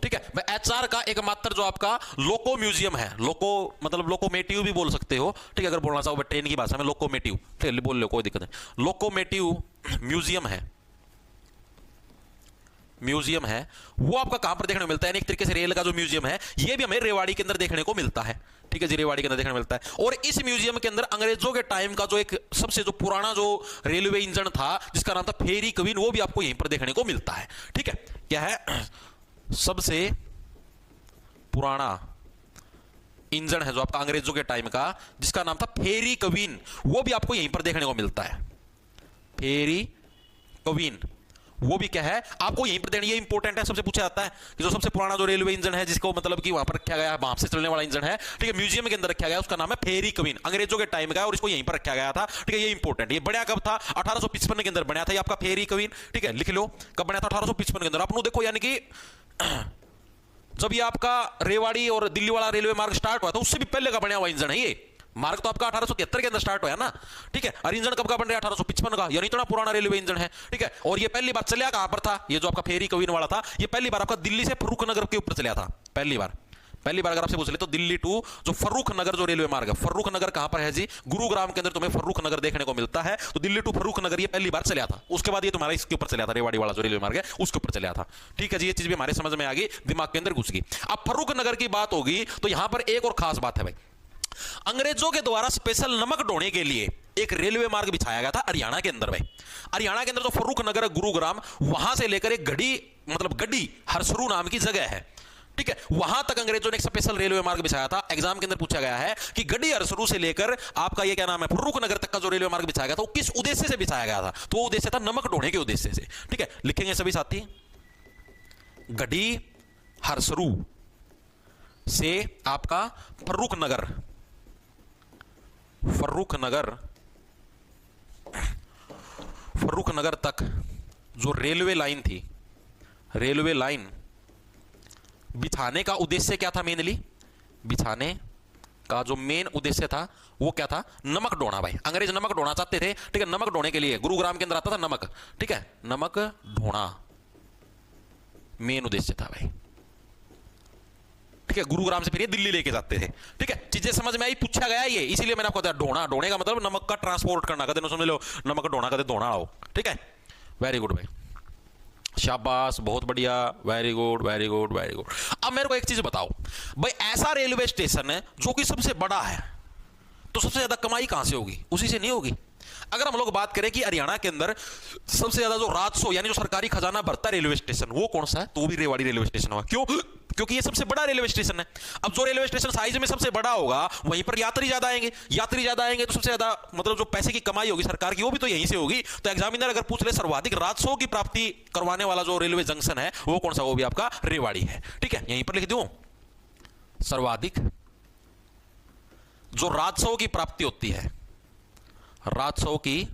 ठीक है, एचआर का एकमात्र जो आपका लोको म्यूजियम है, लोको मतलब लोकोमेटिव भी बोल सकते हो। ठीक है, अगर बोलना चाहो ट्रेन की भाषा में लोकोमेटिव, ठीक है, बोल लो, कोई दिक्कत नहीं। लोकोमेटिव म्यूजियम है वो आपका कहां पर देखने को मिलता है? एक तरीके से रेल का जो म्यूजियम है, ये भी हमें रेवाड़ी के अंदर देखने को मिलता है। ठीक है जी, रेवाड़ी के अंदर देखने को मिलता है। और इस म्यूजियम के अंदर अंग्रेजों के टाइम का जो एक सबसे जो पुराना जो रेलवे इंजन था, जिसका नाम था फेरी कवीन, वो भी आपको यहीं पर देखने को मिलता है। ठीक है, क्या है? सबसे पुराना इंजन है जो आपका अंग्रेजों के टाइम का, जिसका नाम था फेरी क्वीन, वो भी आपको यहीं पर देखने को मिलता है। फेरी क्वीन वो भी क्या है आपको यहीं पर देना, ये इंपॉर्टेंट है, सबसे पूछा जाता है कि जो सबसे पुराना जो रेलवे इंजन है जिसको मतलब कि वहां पर रखा गया है, भाप से चलने वाला इंजन है, ठीक है, म्यूजियम के अंदर रखा गया, उसका नाम है फेरी क्वीन, अंग्रेजों के टाइम का है और इसको यहीं पर रखा गया था, ठीक है। ये इंपॉर्टेंट, ये बना कब था? 1855 के अंदर बना था ये आपका फेरी क्वीन, ठीक है, लिख लो कब बना था? 1855 के अंदर। आप देखो यानी कि जब ये आपका रेवाड़ी और दिल्ली वाला रेलवे मार्ग स्टार्ट हुआ था उससे भी पहले का बना हुआ इंजन है ये। मार्ग तो आपका 1873 के अंदर स्टार्ट हुआ ना, ठीक है, और इंजन कब का बन रहा है? 1855 का, यानी इतना पुराना रेलवे इंजन है, ठीक है। और ये पहली बार चलिया कहां पर था? ये जो आपका फेरी क्वीन वाला था ये पहली बार आपका दिल्ली से फर्रुख नगर के ऊपर चलिया था, पहली बार अगर आपसे पूछ ले तो दिल्ली टू जो फर्रुख नगर जो रेलवे मार्ग है, फर्रुख नगर कहां पर है जी? गुरुग्राम के अंदर तुम्हें फर्रुख नगर देखने को मिलता है, तो दिल्ली टू फर्रुख नगर ये पहली बार चलिया था। उसके बाद ये तुम्हारा इसके ऊपर चलिया था, रेवाड़ी वाला जो रेलवे मार्ग है उसके ऊपर चलिया था, ठीक है जी। ये चीज भी हमारे समझ में आ गई, दिमाग के अंदर घुस गई। अब फर्रुख नगर की बात होगी तो यहां पर एक और खास बात है भाई, अंग्रेजों के द्वारा स्पेशल नमक ढोने के लिए एक रेलवे मार्ग बिछाया गया था हरियाणा के अंदर भाई। हरियाणा के अंदर जो फर्रुख नगर है गुरुग्राम, वहां से लेकर एक गढ़ी मतलब गड्डी हरसरू नाम की जगह है, ठीक है, वहां तक अंग्रेजों ने एक स्पेशल रेलवे मार्ग बिछाया था। एग्जाम के अंदर पूछा गया है कि गड्डी हरसरू से लेकर आपका ये क्या नाम है फर्रुख नगर तक का जो रेलवे मार्ग बिछाया गया था वो किस उद्देश्य से बिछाया गया था? तो वो उद्देश्य था नमक ढोने के उद्देश्य से, ठीक है। लिखेंगे सभी साथी, गड्डी हरसरू से आपका फर्रुख नगर तक जो रेलवे लाइन थी, रेलवे लाइन बिछाने का उद्देश्य क्या था? मेनली बिछाने का जो मेन उद्देश्य था वो क्या था? नमक ढोना भाई। अंग्रेज नमक ढोना चाहते थे, ठीक है, नमक ढोने के लिए गुरुग्राम के अंदर आता था नमक, ठीक है, नमक ढोना मेन उद्देश्य था भाई, ठीक है। गुरुग्राम से फिर ये दिल्ली लेके जाते थे, ठीक है। चीजें समझ में आई, पूछा गया ये, इसीलिए मैंने आपको बताया ढोना, ढोने का मतलब नमक का ट्रांसपोर्ट करना, कदे समझ लो नमक ढोना कदे धोना हो, ठीक है। वेरी गुड भाई, शाबाश, बहुत बढ़िया, very good very good very good. अब मेरे को एक चीज बताओ भाई, ऐसा रेलवे स्टेशन है जो कि सबसे बड़ा है, तो सबसे ज्यादा कमाई कहां से होगी? उसी से नहीं होगी। अगर हम लोग बात करें कि हरियाणा के अंदर सबसे ज्यादा जो राजस्व यानी जो सरकारी खजाना भरता है रेलवे स्टेशन, वो कौन सा है? तो वो भी रेवाड़ी रेलवे स्टेशन होगा। क्यों? क्योंकि ये सबसे बड़ा रेलवे स्टेशन है। अब जो रेलवे स्टेशन साइज में सबसे बड़ा होगा वहीं पर यात्री ज्यादा आएंगे, यात्री ज्यादा आएंगे तो सबसे ज्यादा मतलब जो पैसे की कमाई होगी सरकार की वो भी तो यहीं से होगी। तो एग्जामिनर अगर पूछ ले सर्वाधिक राजस्व की प्राप्ति करवाने वाला जो रेलवे जंक्शन है वो कौन सा? वो भी आपका रेवाड़ी है, ठीक है। यहीं पर लिख दूं, सर्वाधिक जो राजस्व की प्राप्ति होती है, राजस्व की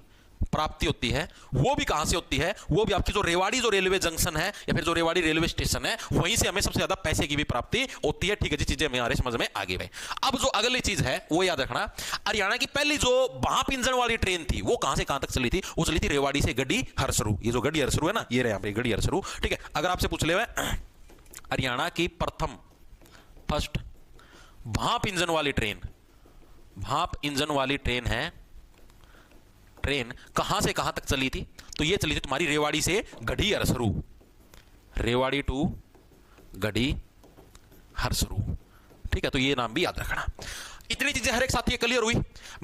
प्राप्ति होती है वो भी कहां से होती है? वो भी आपकी जो रेवाड़ी जो रेलवे जंक्शन है या फिर जो रेवाड़ी रेलवे स्टेशन है वहीं से हमें सबसे ज्यादा पैसे की भी प्राप्ति होती है, ठीक है जी। चीजें हमारे समझ में आ गई भाई। अब जो अगली चीज है वो याद रखना, हरियाणा की पहली जो भाप इंजन वाली ट्रेन थी वो कहां से कहां तक चली थी? वो चली थी रेवाड़ी से गड्डी हरसरू। ये जो गड्डी हरसरू है ना, ये रहे यहाँ पे गड्डी हरसरू, ठीक है। अगर आपसे पूछ ले हरियाणा की फर्स्ट भाप इंजन वाली ट्रेन, भाप इंजन वाली ट्रेन है, ट्रेन कहां से कहां तक चली थी? तो ये चली थी तुम्हारी रेवाड़ी से गढ़ी हरसरू, रेवाड़ी टू गढ़ी हरसरू, ठीक है। तो ये नाम भी याद रखना। इतनी चीजें हर एक साथी क्लियर हुई।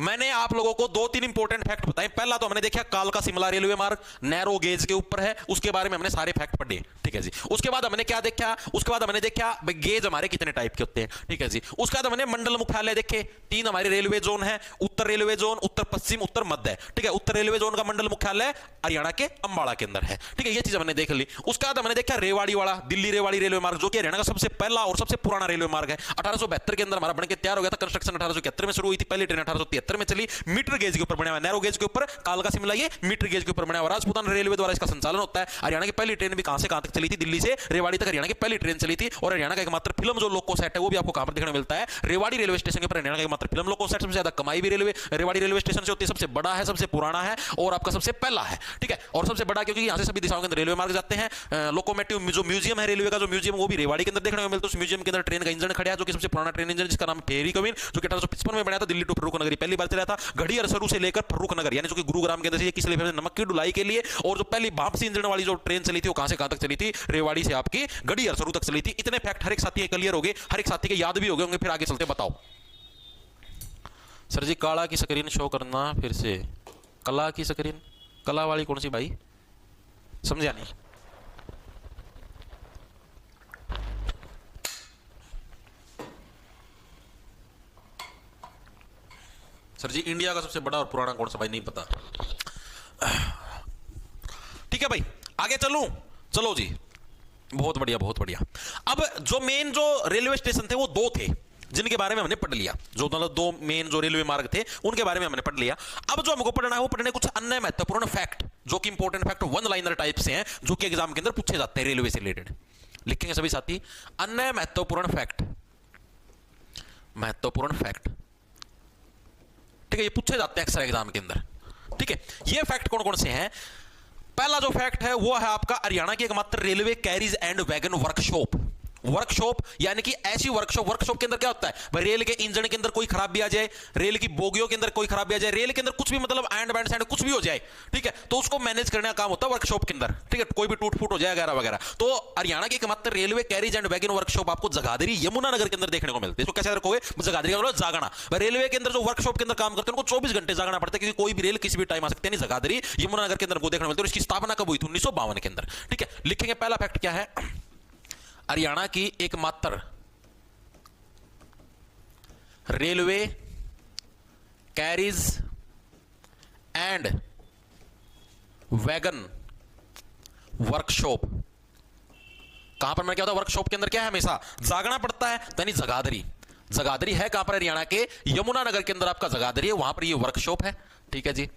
मैंने आप लोगों को 2-3 इंपॉर्टेंट फैक्ट बताए। पहला तो हमने देखा कालका शिमला रेलवे मार्ग नैरो गेज के ऊपर है, उसके बारे में हमने सारे फैक्ट पढ़े, ठीक है जी। उसके बाद हमने क्या देखा? उसके बाद हमने देखा भाई गेज हमारे कितने टाइप के होते हैं, ठीक है जी। उसके बाद हमने मंडल मुख्यालय देखे, 3 हमारे रेलवे जोन है, उत्तर रेलवे जोन, उत्तर पश्चिम, उत्तर मध्य, ठीक है। उत्तर रेलवे जोन का मंडल मुख्यालय हरियाणा के अंबाला के अंदर है, ठीक है। ये चीज हमने देख ली। उसके बाद हमने देखा रेवाड़ी वाला दिल्ली रेवाड़ी रेलवे मार्ग जो कि हरियाणा का सबसे पहला और सबसे पुराना रेलवे मार्ग है। 1872 के अंदर हमारा बनकर तैयार हो गया था, कंस्ट्रक्शन 1871 में शुरू हुई थी, पहली ट्रेन 1873 में चली, मीटर गेज के ऊपर बना हुआ, नैरो गेज के ऊपर, कालका शिमला ये मीटर गेज के ऊपर बना हुआ। राजपूताना रेलवे द्वारा इसका संचालन होता है। हरियाणा की पहली ट्रेन भी कहां से कहां तक चली थी? दिल्ली से रेवाड़ी तक हरियाणा की पहली ट्रेन चली थी। और हरियाणा का एकमात्र फिल्म जो लोको सेट है वो भी आपको कहां पर देखने मिलता है? रेवाड़ी रेलवे स्टेशन के ऊपर हरियाणा का एकमात्र फिल्म लोको सेट। सबसे ज्यादा कमाई भी रेवाड़ी रेलवे स्टेशन से होती है, सबसे बड़ा है, सबसे पुराना है और आपका सबसे पहला है, ठीक है। और सबसे बड़ा क्योंकि यहां से सभी दिशाओं के अंदर रेलवे मार्ग जाते हैं। लोकोमोटिव जो म्यूजियम है रेलवे का, जो म्यूजियम वो भी रेवाड़ी के अंदर देखने को मिलता है। उस म्यूजियम के अंदर ट्रेन का इंजन खड़ा है जो कि सबसे पुराना ट्रेन इंजन, जिसका नाम फेरी क्वीन, जो कि 1855 में बनाया था, दिल्ली टू फर्रुख नगर पहली बार चला था। गढ़ी हरसरू से लेकर फर्रुख नगर यानी जो कि गुरुग्राम के अंदर से, ये किस लिए? नमक की ढुलाई के लिए। और जो पहली भाप से इंजन वाली जो ट्रेन चली थी वो कहां से कहां तक चली थी? रेवाड़ी से आपकी गढ़ी हरसरू तक चली थी। इतने फैक्ट हर एक साथी क्लियर हो गए, हर एक साथी के याद भी हो गए होंगे। फिर आगे चलते बताओ सर जी। काला की स्क्रीन शो करना फिर से, कला की स्क्रीन, कला वाली कौन सी भाई? समझा नहीं। सर जी इंडिया का सबसे बड़ा और पुराना कौन सा भाई, नहीं पता। ठीक है भाई, आगे चलूं, चलो जी, बहुत बढ़िया बहुत बढ़िया। अब जो मेन जो रेलवे स्टेशन थे वो दो थे जिनके बारे में हमने पढ़ लिया, जो मतलब दो मेन जो रेलवे मार्ग थे उनके बारे में हमने पढ़ लिया। अब जो हमको पढ़ना है वो पढ़ने कुछ अन्य महत्वपूर्ण फैक्ट, जो कि important fact one liner type से हैं, जो कि एग्जाम के अंदर पूछे जाते हैं रेलवे से रिलेटेड। लिखेंगे सभी साथी, अन्य महत्वपूर्ण फैक्ट, महत्वपूर्ण फैक्ट, ठीक है, ये पूछे जाते हैं अक्सर एग्जाम के अंदर। ठीक है, ये फैक्ट कौन कौन से हैं? पहला जो फैक्ट है वो है आपका हरियाणा की एकमात्र railway carries and wagon workshop. Workshop यानी कि ऐसी वर्कशॉप, वर्कशॉप के अंदर क्या होता है भाई, रेल के इंजन के अंदर कोई खराबी आ जाए, रेल की बोगियों के अंदर कोई खराबी आ जाए, रेल के अंदर कुछ भी मतलब एंड बैंड सैंड कुछ भी हो जाए, ठीक है, तो उसको मैनेज करने का काम होता है वर्कशॉप के अंदर। ठीक है, कोई भी टूट फूट हो जाए वगैरह वगैरह। तो हरियाणा की एकमात्र railway carries and wagon workshop आपको जगाधरी यमुनानगर के अंदर देखने को मिलती है। इसको कैसे रखोगे, जगाधरी का मतलब जागना। रेलवे के अंदर जो वर्कशॉप के अंदर काम करते हैं उनको 24 घंटे जागना पड़ता है, क्योंकि कोई भी रेल किसी भी टाइम आ सकती है। जगाधरी यमुनानगर के अंदर को देखने मिलती है। और इसकी स्थापना कब हुई थी? 1952 के अंदर। ठीक है, लिखेंगे पहला फैक्ट क्या है, हरियाणा की एकमात्र railway carries and wagon workshop. कहां पर, मैं क्या होता है वर्कशॉप के अंदर क्या है, हमेशा जागना पड़ता है, यानी जगाधरी। जगाधरी है कहां पर, हरियाणा के यमुनानगर के अंदर आपका जगाधरी है, वहां पर ये वर्कशॉप है। ठीक है जी,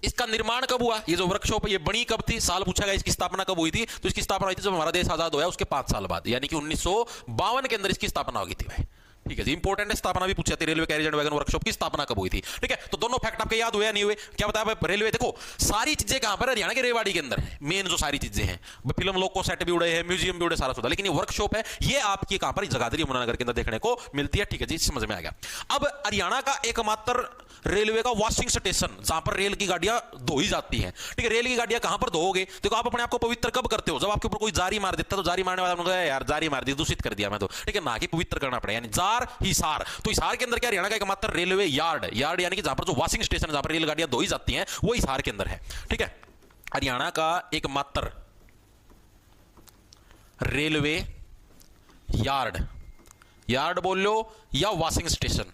इसका निर्माण कब हुआ, ये जो वर्कशॉप है ये बनी कब थी, साल पूछा गया, इसकी स्थापना कब हुई थी, तो इसकी स्थापना हुई थी जब हमारा देश आजाद हुआ उसके 5 साल बाद, यानी कि 1952 के अंदर इसकी स्थापना होगी थी भाई। ठीक है जी, इंपॉर्टेंट है, स्थापना भी पूछी जाती है, railway carries and wagon workshop की स्थापना कब हुई थी। ठीक है, तो दोनों फैक्ट आपके याद हुए या नहीं हुए? क्या बताया रेलवे, देखो सारी चीजें कहां पर, हरियाणा के रेवाड़ी के अंदर है, मेन जो सारी चीजें हैं, फिल्म लोको सेट भी उड़े हैं, म्यूजियम भी उड़े, सारा सुधा, लेकिन ये वर्कशॉप है ये आपकी कहां पर, जगाधरी यमुनानगर के अंदर देखने को मिलती है। ठीक है जी, समझ में आ गया। अब हरियाणा का एकमात्र रेलवे का वॉशिंग स्टेशन जहां पर रेल की गाड़ियां धोई जाती हैं। ठीक है, रेल की गाड़ियां कहां पर धोओगे, देखो आप अपने आप को पवित्र कब करते हो, जब आपके ऊपर कोई जारी मार देता है, तो जारी मारने वाला यार जारी मार दी, दूषित कर दिया मैं तो। ठीक है, ना कि पवित्र करना पड़े, यानी जार हिसार। तो हिसार के अंदर क्या, हरियाणा का एकमात्र रेलवे यार्ड, यार्ड यानी कि जहां पर जो वॉशिंग स्टेशन जहां पर रेलगाड़ियां धोई जाती हैं वो हिसार के अंदर है। ठीक है, हरियाणा का एकमात्र रेलवे यार्ड, यार्ड बोल लो या वॉशिंग स्टेशन,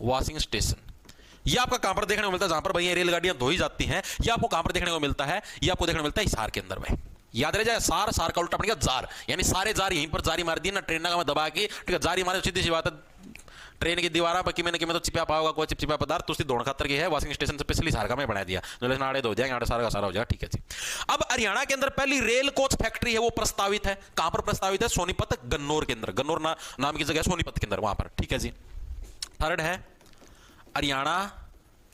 वॉशिंग स्टेशन, ये आपका कहां पर देखने को मिलता है, जहां पर भैया रेलगाड़ियां धोई जाती हैं, ये आपको कहां पर देखने को मिलता है, ये आपको देखने को मिलता है हिसार के अंदर में। याद रह जाए, सार, सार का उल्टा पड़ गया जार, यानी सारे जार यहीं पर जारी मार दिए ना, ट्रेन का मैं दबा के, ठीक है, जारी मारे, सीधी सी बात है, ट्रेन की दीवार पर कि मैंने तो चिपा पाओगा कोई चिपचिपा पदार्थ, तो उसकी दौड़ खातर की है, वॉशिंग स्टेशन से पिछली सार का मैं बना दिया, जो नाड़े धो जाएंगे, सारा का सारा हो जाएगा। ठीक है जी, अब हरियाणा के अंदर पहली रेल कोच फैक्ट्री है वो प्रस्तावित है, कहां पर प्रस्तावित है, सोनीपत गन्नौर के अंदर, गन्नौर नाम की जगह सोनीपत के अंदर, वहां पर। ठीक है जी, थर्ड है हरियाणा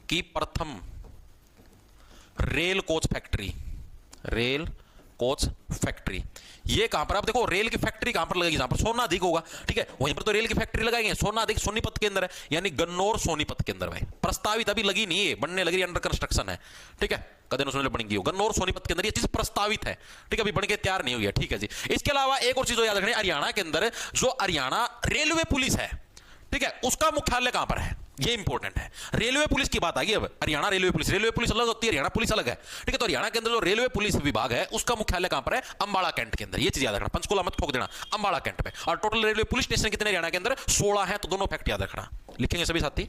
की प्रथम rail coach factory, rail coach factory, ये कहां पर, आप देखो रेल की फैक्ट्री कहां पर लगेगी, जहां पर सोना अधिक होगा। ठीक है, वहीं पर तो रेल की फैक्ट्री लगाएंगे, सोना अधिक सोनीपत के अंदर है, यानी गन्नौर सोनीपत के अंदर भाई। प्रस्तावित अभी लगी नहीं है, बनने लगी, अंडर कंस्ट्रक्शन है। ठीक है, कदे न सुनने बनेगी, गन्नौर सोनीपत के अंदर ये चीज प्रस्तावित है। ठीक है, अभी बनके तैयार नहीं हुई है। ठीक है जी, इसके अलावा एक और चीज याद रखनी, हरियाणा के अंदर जो हरियाणा रेलवे पुलिस है, ठीक है, उसका मुख्यालय कहां पर है, ये इंपॉर्टेंट है। रेलवे पुलिस की बात आ गई, अब हरियाणा रेलवे पुलिस अलग होती है, हरियाणा पुलिस अलग है। ठीक है, तो हरियाणा के अंदर जो रेलवे पुलिस विभाग है उसका मुख्यालय कहां पर है, अंबाला कैंट के अंदर। ये चीज याद रखना, पंचकुला मत ठोक देना, अंबाला कैंट में। और टोटल रेलवे पुलिस स्टेशन कितने हरियाणा के अंदर, 16 है, तो दोनों फैक्ट याद रखना। लिखेंगे सभी साथी,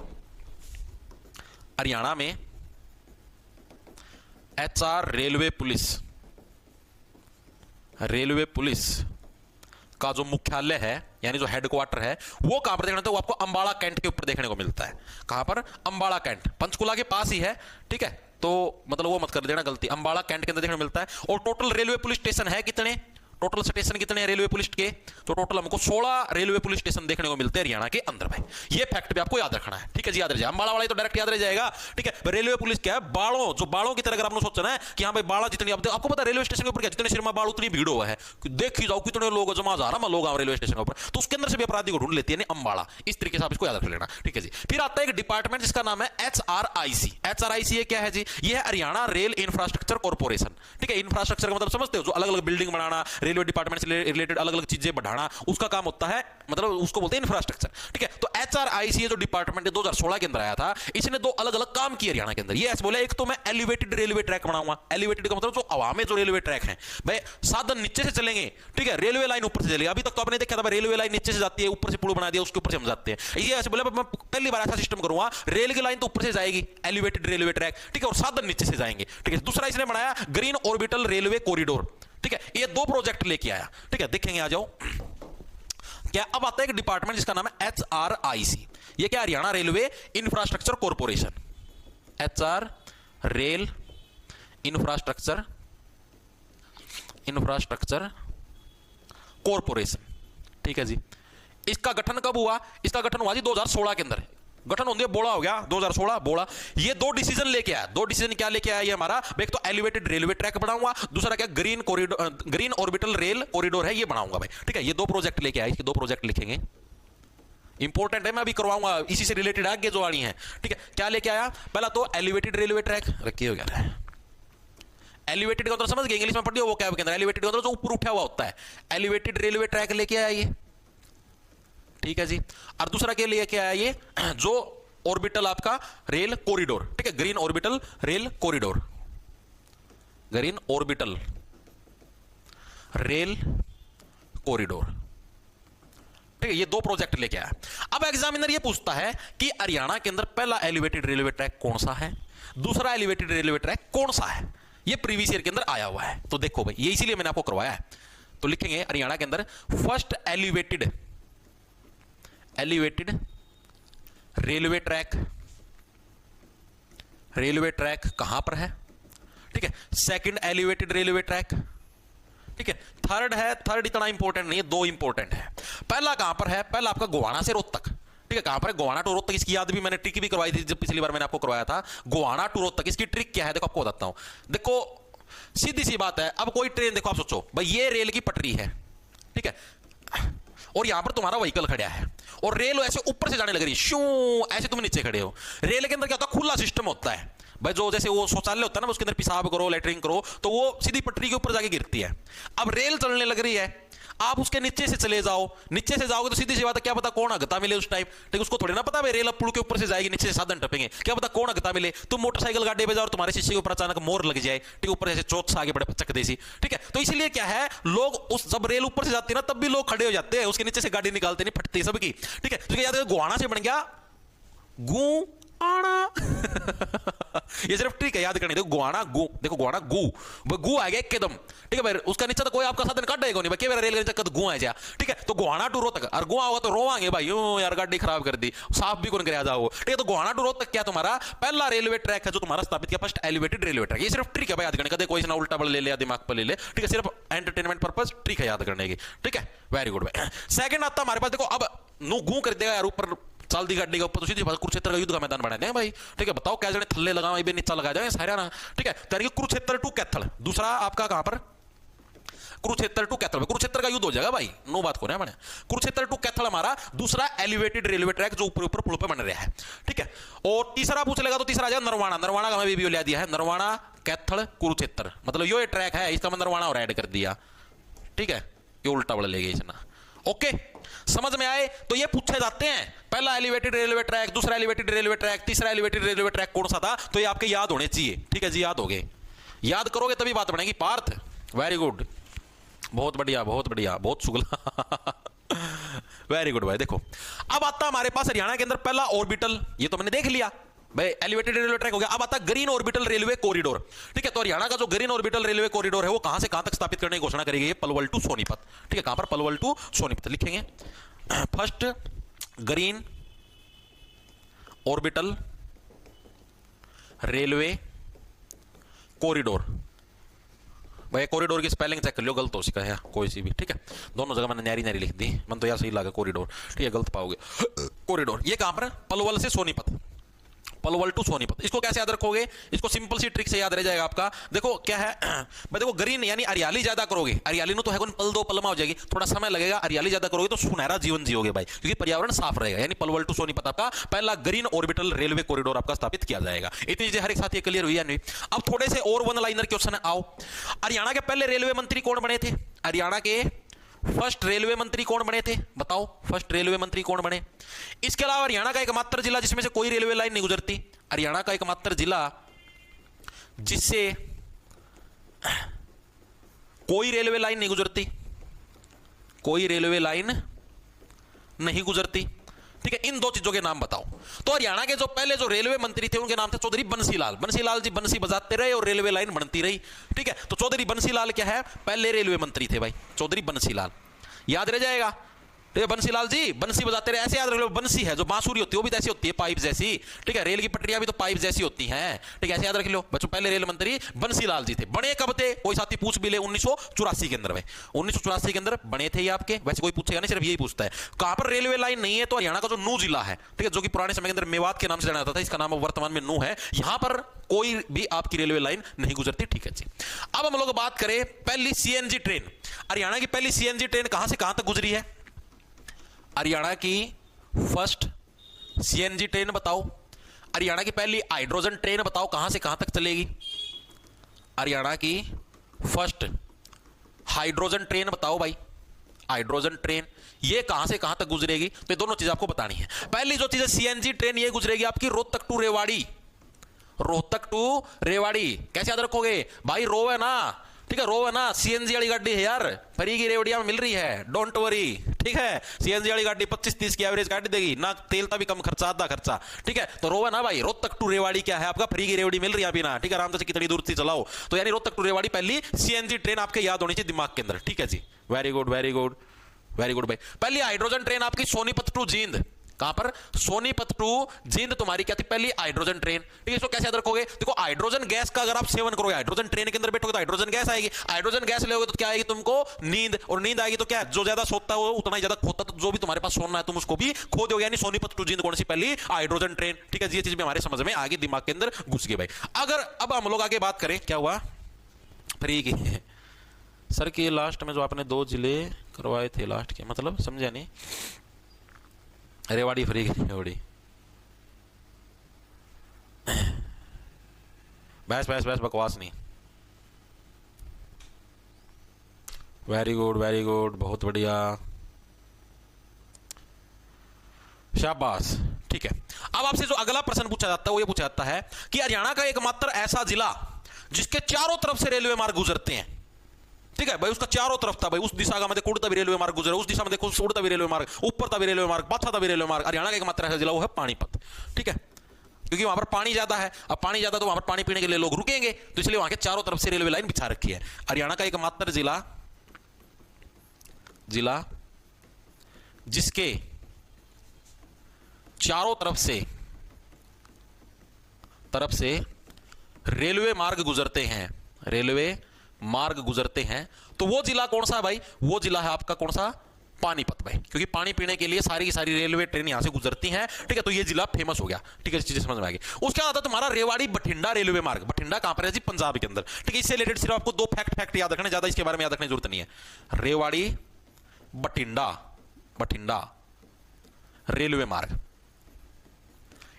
हरियाणा में HR रेलवे पुलिस का जो मुख्यालय है, यानी जो हेडक्वार्टर है, वो कहां पर देखना है, वो आपको अंबाला कैंट के ऊपर देखने को मिलता है। कहां पर, अंबाला कैंट, पंचकुला के पास ही है। ठीक है, तो मतलब वो मत कर देना गलती, अंबाला कैंट के अंदर देखने को मिलता है। और टोटल रेलवे पुलिस स्टेशन है कितने, टोटल स्टेशन कितने हैं रेलवे पुलिस के, तो टोटल हमको 16 रेलवे पुलिस स्टेशन देखने को मिलते हैं हरियाणा के अंदर भाई। ये फैक्ट भी आपको याद रखना है। ठीक है जी, याद रह जाए, अंबाला वाला तो डायरेक्ट याद रह जाएगा। ठीक है, रेलवे पुलिस क्या है, बालों, जो बालों की तरह अगर आपने सोचना है कि हाँ भाई बाड़ा जितनी, आपको पता है रेलवे स्टेशन के ऊपर क्या, जितने सिनेमा बाल उतनी भीड़ हुआ है, देखी जाओ कितने लोग जमा जा रहा है लोग रेलवे स्टेशन के ऊपर, तो उसके अंदर से भी अपराधी को ढूंढ लेती है अंबाला। इस तरीके से आप इसको याद रख लेना। ठीक है जी, फिर आता है एक डिपार्टमेंट जिसका नाम है HRIC। HRIC ये क्या है जी, ये है हरियाणा रेल इंफ्रास्ट्रक्चर कॉर्पोरेशन। ठीक है, इंफ्रास्ट्रक्चर का मतलब समझते हो, जो अलग अलग बिल्डिंग बनाना, रेलवे डिपार्टमेंट से रिलेटेड अलग अलग चीजें बढ़ाना, उसका काम होता है, मतलब उसको बोलते हैं इंफ्रास्ट्रक्चर। ठीक है, तो HRIC जो डिपार्टमेंट 2016 के अंदर आया था, इसने दो अलग अलग काम किए हरियाणा के अंदर। ये ऐसे बोले, एक तो मैं एलिवेटेड रेलवे ट्रैक बनाऊंगा। एलिवेटेड का मतलब जो हवा में जो रेलवे ट्रैक है भाई, साधन नीचे से चलेंगे, ठीक है, रेलवे लाइन ऊपर से चलेगी। अभी तक तो आपने देखा था रेलवे लाइन नीचे से जाती है, ऊपर से पुल बना दिया, उसके ऊपर से हम जाते हैं। ये ऐसे बोले मैं पहली बार ऐसा सिस्टम करूंगा, रेल की लाइन तो ऊपर से जाएगी, एलिवेटेड रेलवे ट्रैक, ठीक है, और साधन नीचे से जाएंगे। ठीक है, दूसरा इसने बनाया ग्रीन ऑर्बिटल रेलवे कॉरिडोर। ठीक है, ये दो प्रोजेक्ट लेके आया। ठीक है, देखेंगे, आ जाओ। क्या अब आता है एक डिपार्टमेंट जिसका नाम है HRIC। ये क्या, Haryana railway infrastructure corporation. HR rail infrastructure corporation. ठीक है जी, इसका गठन कब हुआ? इसका गठन हुआ जी 2016 के अंदर। गठन होने बोला हो गया 2016 बोला। ये दो डिसीजन लेके आया। दो डिसीजन क्या लेके आया ये हमारा? एक तो एलिवेटेड रेलवे ट्रैक बनाऊंगा, दूसरा क्या green corridor, green orbital rail corridor है, ये बनाऊंगा भाई। ठीक है, ये दो प्रोजेक्ट लेके आया। इसके दो प्रोजेक्ट लिखेंगे, इंपॉर्टेंट है, मैं अभी करवाऊंगा, इसी से रिलेटेड आगे जो आनी है। ठीक है, क्या लेके आया? पहला तो एलिवेटेड रेलवे ट्रैक रखिए हो गया। एलिवेटेड का मतलब समझ गए, इंग्लिश में पढ़िए वो क्या के अंदर। एलिवेटेड का मतलब जो ऊपर उठा हुआ होता है, एलिवेटेड रेलवे ट्रैक लेके आया ये। ठीक है जी, और दूसरा क्या लेके आया ये? जो ऑर्बिटल आपका रेल कॉरिडोर। ठीक है, green orbital rail corridor, green orbital rail corridor. ठीक है, ये दो प्रोजेक्ट लेके आया। अब एग्जामिनर ये पूछता है कि हरियाणा के अंदर पहला एलिवेटेड रेलवे ट्रैक कौन सा है, दूसरा एलिवेटेड रेलवे ट्रैक कौन सा है? ये प्रीवियस ईयर के अंदर आया हुआ है। तो देखो भाई, ये इसीलिए मैंने आपको करवाया है। तो लिखेंगे हरियाणा के अंदर फर्स्ट एलिवेटेड रेलवे ट्रैक कहां पर है? ठीक है, सेकंड एलिवेटेड रेलवे ट्रैक। ठीक है, थर्ड है, थर्ड इतना इंपॉर्टेंट नहीं है, दो इंपॉर्टेंट है। पहला कहां पर है? पहला आपका गोवाना से रोहतक। ठीक है, कहां पर है? गोवाना टू रोहतक। इसकी याद भी मैंने ट्रिक भी करवाई थी जब पिछली बार मैंने आपको करवाया था। गोवाना टू रोहतक, इसकी ट्रिक क्या है देखो, आपको बताता हूं। देखो सीधी सी बात है, अब कोई ट्रेन देखो, आप सोचो भाई ये रेल की पटरी है, ठीक है, और यहां पर तुम्हारा व्हीकल खड़ा है और रेल ऐसे ऊपर से जाने लग रही है, शू, ऐसे तुम नीचे खड़े हो। रेल के अंदर क्या होता है? खुला सिस्टम होता है भाई, जो जैसे वो शौचालय होता है ना, उसके अंदर पेशाब करो, लेटरिंग करो, तो वो सीधी पटरी के ऊपर जाके गिरती है। अब रेल चलने लग रही है, आप उसके नीचे से चले जाओ, नीचे से जाओगे तो सीधी सी बात है, क्या पता कौन अगता मिले उस टाइम। ठीक, उसको थोड़ी ना पता है रेल पुल के ऊपर से जाएगी, नीचे से साधन टपेंगे, क्या पता कौन अगता मिले। तुम मोटरसाइकिल गाड़ी पे जाओ और तुम्हारे शीशे के ऊपर अचानक मोर लग जाए, ठीक, ऊपर से चोट से आगे बड़े पचक देसी। ठीक है, तो इसलिए क्या है, लोग उस जब रेल ऊपर से जाती है ना, तब भी लोग खड़े हो जाते हैं, उसके नीचे से गाड़ी निकालते नहीं, फटती सबकी। ठीक है, तो याद है गोवाना से बन गया गू आना। ये सिर्फ ट्रिक है याद करने। देखो गोवाना गु, देखो गोवाना गु, गु आ गया एकदम। ठीक है भाई, उसका नीचे तो कोई आपका साधन काटेगा नहीं भाई, रेल के नीचे कद गु आ जा। ठीक है, तो गोवाना टू रोहतक, और गोवा होगा तो रोवांगे भाई, यूं यार गाड़ी खराब कर दी, साफ भी कौन कर जाओ। ठीक है, तो गोवाना टू रोहतक क्या तुम्हारा पहला रेलवे ट्रैक है जो तुम्हारा स्थापित किया, फर्स्ट एलिवेटेड रेलवे ट्रैक। ये सिर्फ ट्रिक है भाई याद करने का, कोई ना उल्टा बल ले ले, दिमाग पर ले ले। ठीक है, सिर्फ एंटरटेनमेंट पर्पस ट्रिक है याद करने की। ठीक है, वेरी गुड भाई। सेकंड आता हमारे पास, देखो अब नु गु कर देगा यार, ऊपर चल दी गाड़ी के ऊपर, तो सीधी कुरुक्षेत्र का युद्ध का मैदान बना दें भाई। ठीक है, बताओ क्या जने थल्ले लगाओ, ये नीचा लगा जाए सारा ना। ठीक है, तो कुरुक्षेत्र टू कैथल, दूसरा आपका कहां पर? कुरुक्षेत्र टू कैथल। कुरुक्षेत्र का युद्ध हो जाएगा भाई, नो बात को ना बने। कुरुक्षेत्र टू कैथल हमारा दूसरा एलिवेटेड रेलवे ट्रैक जो ऊपर ऊपर पुल पे बन रहा है। ठीक है, और तीसरा पूछ लेगा तो तीसरा आ जाएगा नरवाना। नरवाना का मैं भी लिया दिया है, नरवाना कैथल कुरुक्षेत्र, मतलब ये ट्रैक है, इसका मैं नरवाना और ऐड कर दिया। ठीक है, ये उल्टा बड़ा ले गया इसना। ओके, समझ में आए? तो ये पूछे जाते हैं, पहला एलिवेटेड रेलवे ट्रैक, दूसरा एलिवेटेड रेलवे ट्रैक, तीसरा एलिवेटेड रेलवे ट्रैक कौन सा था? तो ये आपके याद होने चाहिए। ठीक है जी, याद हो गए, याद करोगे तभी बात बनेगी। पार्थ वेरी गुड, बहुत बढ़िया, बहुत बढ़िया, बहुत शुक्ला। वेरी गुड भाई। देखो अब आता हमारे पास हरियाणा के अंदर पहला ऑर्बिटल, ये तो मैंने देख लिया भाई, एलिवेटेड रेलवे ट्रैक हो गया। अब आता ग्रीन ऑर्बिटल रेलवे कॉरिडोर। ठीक है, तो हरियाणा का जो ग्रीन ऑर्बिटल रेलवे कॉरिडोर है वो कहां से कहां तक स्थापित करने की घोषणा करेगी? पलवल टू सोनीपत। ठीक है, कहां पर? पलवल टू सोनीपत लिखेंगे। First green orbital railway corridor. भाई कॉरिडोर की स्पेलिंग चेक कर लो, गलत हो सका है कोई सी भी। ठीक है, दोनों जगह मैंने न्यारी न्यारी लिख दी, मन तो यार सही लगा कॉरिडोर। ठीक है, गलत पाओगे। कॉरिडोर ये कहां पर है? पलवल से सोनीपत। पलवल टू सोनीपत। इसको कैसे याद रखोगे, इसको सिंपल सी ट्रिक से याद रह जाएगा आपका। देखो क्या है भाई, देखो ग्रीन यानी हरियाली ज्यादा करोगे, हरियाली नो तो है पल दो पलमा हो जाएगी, थोड़ा समय लगेगा, हरियाली ज्यादा करोगे तो सुनहरा जीवन जियोगे भाई, क्योंकि पर्यावरण साफ रहेगा। यानी पलवल टू सोनीपत आपका पहला ग्रीन ऑर्बिटल रेलवे कॉरिडोर आपका स्थापित किया जाएगा। इतनी चीजें हर एक साथ ये क्लियर हुई है नहीं। अब थोड़े से और वन लाइनर क्वेश्चन है, आओ। हरियाणा के पहले रेलवे मंत्री कौन बने थे, हरियाणा के फर्स्ट रेलवे मंत्री कौन बने थे, बताओ फर्स्ट रेलवे मंत्री कौन बने। इसके अलावा हरियाणा का एकमात्र जिला जिसमें से कोई रेलवे लाइन नहीं गुजरती, हरियाणा का एकमात्र जिला जिससे कोई रेलवे लाइन नहीं गुजरती, कोई रेलवे लाइन नहीं गुजरती, ठीक है। इन दो चीजों के नाम बताओ। तो हरियाणा के जो पहले जो रेलवे मंत्री थे उनके नाम थे चौधरी बंसीलाल। बंसीलाल जी बंसी बजाते रहे और रेलवे लाइन बनती रही, ठीक है। तो चौधरी बंसीलाल क्या है, पहले रेलवे मंत्री थे भाई, चौधरी बंसीलाल, याद रह जाएगा। ठीक है, बंसीलाल जी बंसी बजाते रहे, ऐसे याद रख लो। बंसी है जो बांसुरी होती है वो भी ऐसी होती है, पाइप जैसी, ठीक है। रेल की पटरियां भी तो पाइप जैसी होती हैं, ठीक है, ऐसे याद रख लो बच्चों। पहले रेल मंत्री बंसीलाल जी थे। बने कब थे, कोई साथी पूछ भी ले, 1984 के अंदर में, 1984 के अंदर बने थे ये आपके। वैसे कोई पूछेगा नहीं, सिर्फ यही पूछता है कहां पर रेलवे लाइन नहीं है। तो हरियाणा का जो नू जिला है, ठीक है, जो कि पुराने समय के अंदर मेवात के नाम से जाना जाता था, इसका नाम वर्तमान में नू है, यहां पर कोई भी आपकी रेलवे लाइन नहीं गुजरती, ठीक है जी। अब हम लोग बात करें पहली सीएनजी ट्रेन। हरियाणा की पहली सीएनजी ट्रेन कहां से कहां तक गुजरी है, हरियाणा की फर्स्ट सीएनजी ट्रेन बताओ। हरियाणा की पहली हाइड्रोजन ट्रेन बताओ कहां से कहां तक चलेगी, हरियाणा की फर्स्ट हाइड्रोजन ट्रेन बताओ भाई, हाइड्रोजन ट्रेन ये कहां से कहां तक गुजरेगी। तो ये दोनों चीजें आपको बतानी है। पहली जो चीज है सीएनजी ट्रेन ये गुजरेगी आपकी रोहतक टू रेवाड़ी, रोहतक टू रेवाड़ी। कैसे याद रखोगे भाई, रो है ना, ठीक है, रो है ना, सीएनजी वाली गाड़ी है यार, फ्री की रेवड़िया में मिल रही है, डोंट वरी, ठीक है। सीएनजी वाली गाड़ी 25-30 की एवरेज गाड़ी देगी ना, तेल का भी कम खर्चा, आधा खर्चा, ठीक है। तो रो है ना भाई, रोहतक टू रेवाड़ी क्या है आपका, फ्री की रेवड़ी मिल रही है बिना, ठीक है, आराम से कितनी दूर से चलाओ। तो यानी रोहतक टू रेवाड़ी पहली सीएनजी ट्रेन आपके याद होनी चाहिए दिमाग के अंदर, ठीक है जी। Very good very good very good भाई। पहली हाइड्रोजन ट्रेन आपकी सोनीपत टू जींद, कहां पर, सोनीपत टू जींद तुम्हारी क्या थी, पहली हाइड्रोजन ट्रेन, ठीक है। इसको कैसे याद रखोगे, देखो हाइड्रोजन गैस का अगर आप सेवन करोगे, हाइड्रोजन ट्रेन के अंदर बैठोगे तो हाइड्रोजन गैस आएगी, हाइड्रोजन गैस लोगे तो क्या आएगी तुमको, नींद, और नींद आएगी तो क्या, जो ज्यादा सोता है उतना ही ज्यादा खोता, तो जो भी तुम्हारे पास सोना है तुम उसको भी खो दोगे। यानी सोनीपत टू जींद कौन सी, पहली हाइड्रोजन ट्रेन, ठीक है। ये चीज भी हमारे समझ में आगे दिमाग के अंदर घुस गई भाई। अगर अब हम लोग आगे बात करें, क्या हुआ फ्री की सर की लास्ट में जो आपने 2 जिले करवाए थे लास्ट के, मतलब समझा नहीं, रेवाड़ी फ्री रेवाड़ी, बस बस बस बकवास नहीं। वेरी गुड बहुत बढ़िया, शाबाश, ठीक है। अब आपसे जो अगला प्रश्न पूछा जाता है वो ये पूछा जाता है कि हरियाणा का एकमात्र ऐसा जिला जिसके चारों तरफ से रेलवे मार्ग गुजरते हैं, ठीक है भाई, उसका चारों तरफ था भाई, उस दिशा का में देखो उड़ता भी रेलवे मार्ग गुजरा, उस दिशा में देखो उड़ता भी रेलवे मार्ग, ऊपर था भी रेलवे मार्ग, पाछा था भी रेलवे मार्ग। हरियाणा का एकमात्र ऐसा जिला वो है पानीपत, ठीक है, क्योंकि वहां पर पानी ज्यादा है। अब पानी ज्यादा तो वहां पर पानी पीने के लिए लोग रुकेंगे, तो इसलिए वहां के चारों तरफ से रेलवे लाइन बिछा रखी है। हरियाणा का एकमात्र जिला जिसके चारों तरफ से रेलवे मार्ग गुजरते हैं, रेलवे मार्ग गुजरते हैं, तो वो जिला कौन सा है भाई, वो जिला है आपका कौन सा, पानीपत भाई, क्योंकि पानी पीने के लिए सारी की सारी रेलवे ट्रेन यहां से गुजरती हैं, ठीक है। तो ये जिला फेमस हो गया, ठीक है, चीजें समझ में आ गई। उसके बाद आता तुम्हारा रेवाड़ी बठिंडा रेलवे मार्ग। बठिंडा कहां पर है जी, पंजाब के अंदर, ठीक है। इससे रिलेटेड सिर्फ आपको 2 फैक्ट याद रखने, ज्यादा इसके बारे में याद रखने की जरूरत नहीं है। रेवाड़ी बठिंडा रेलवे मार्ग,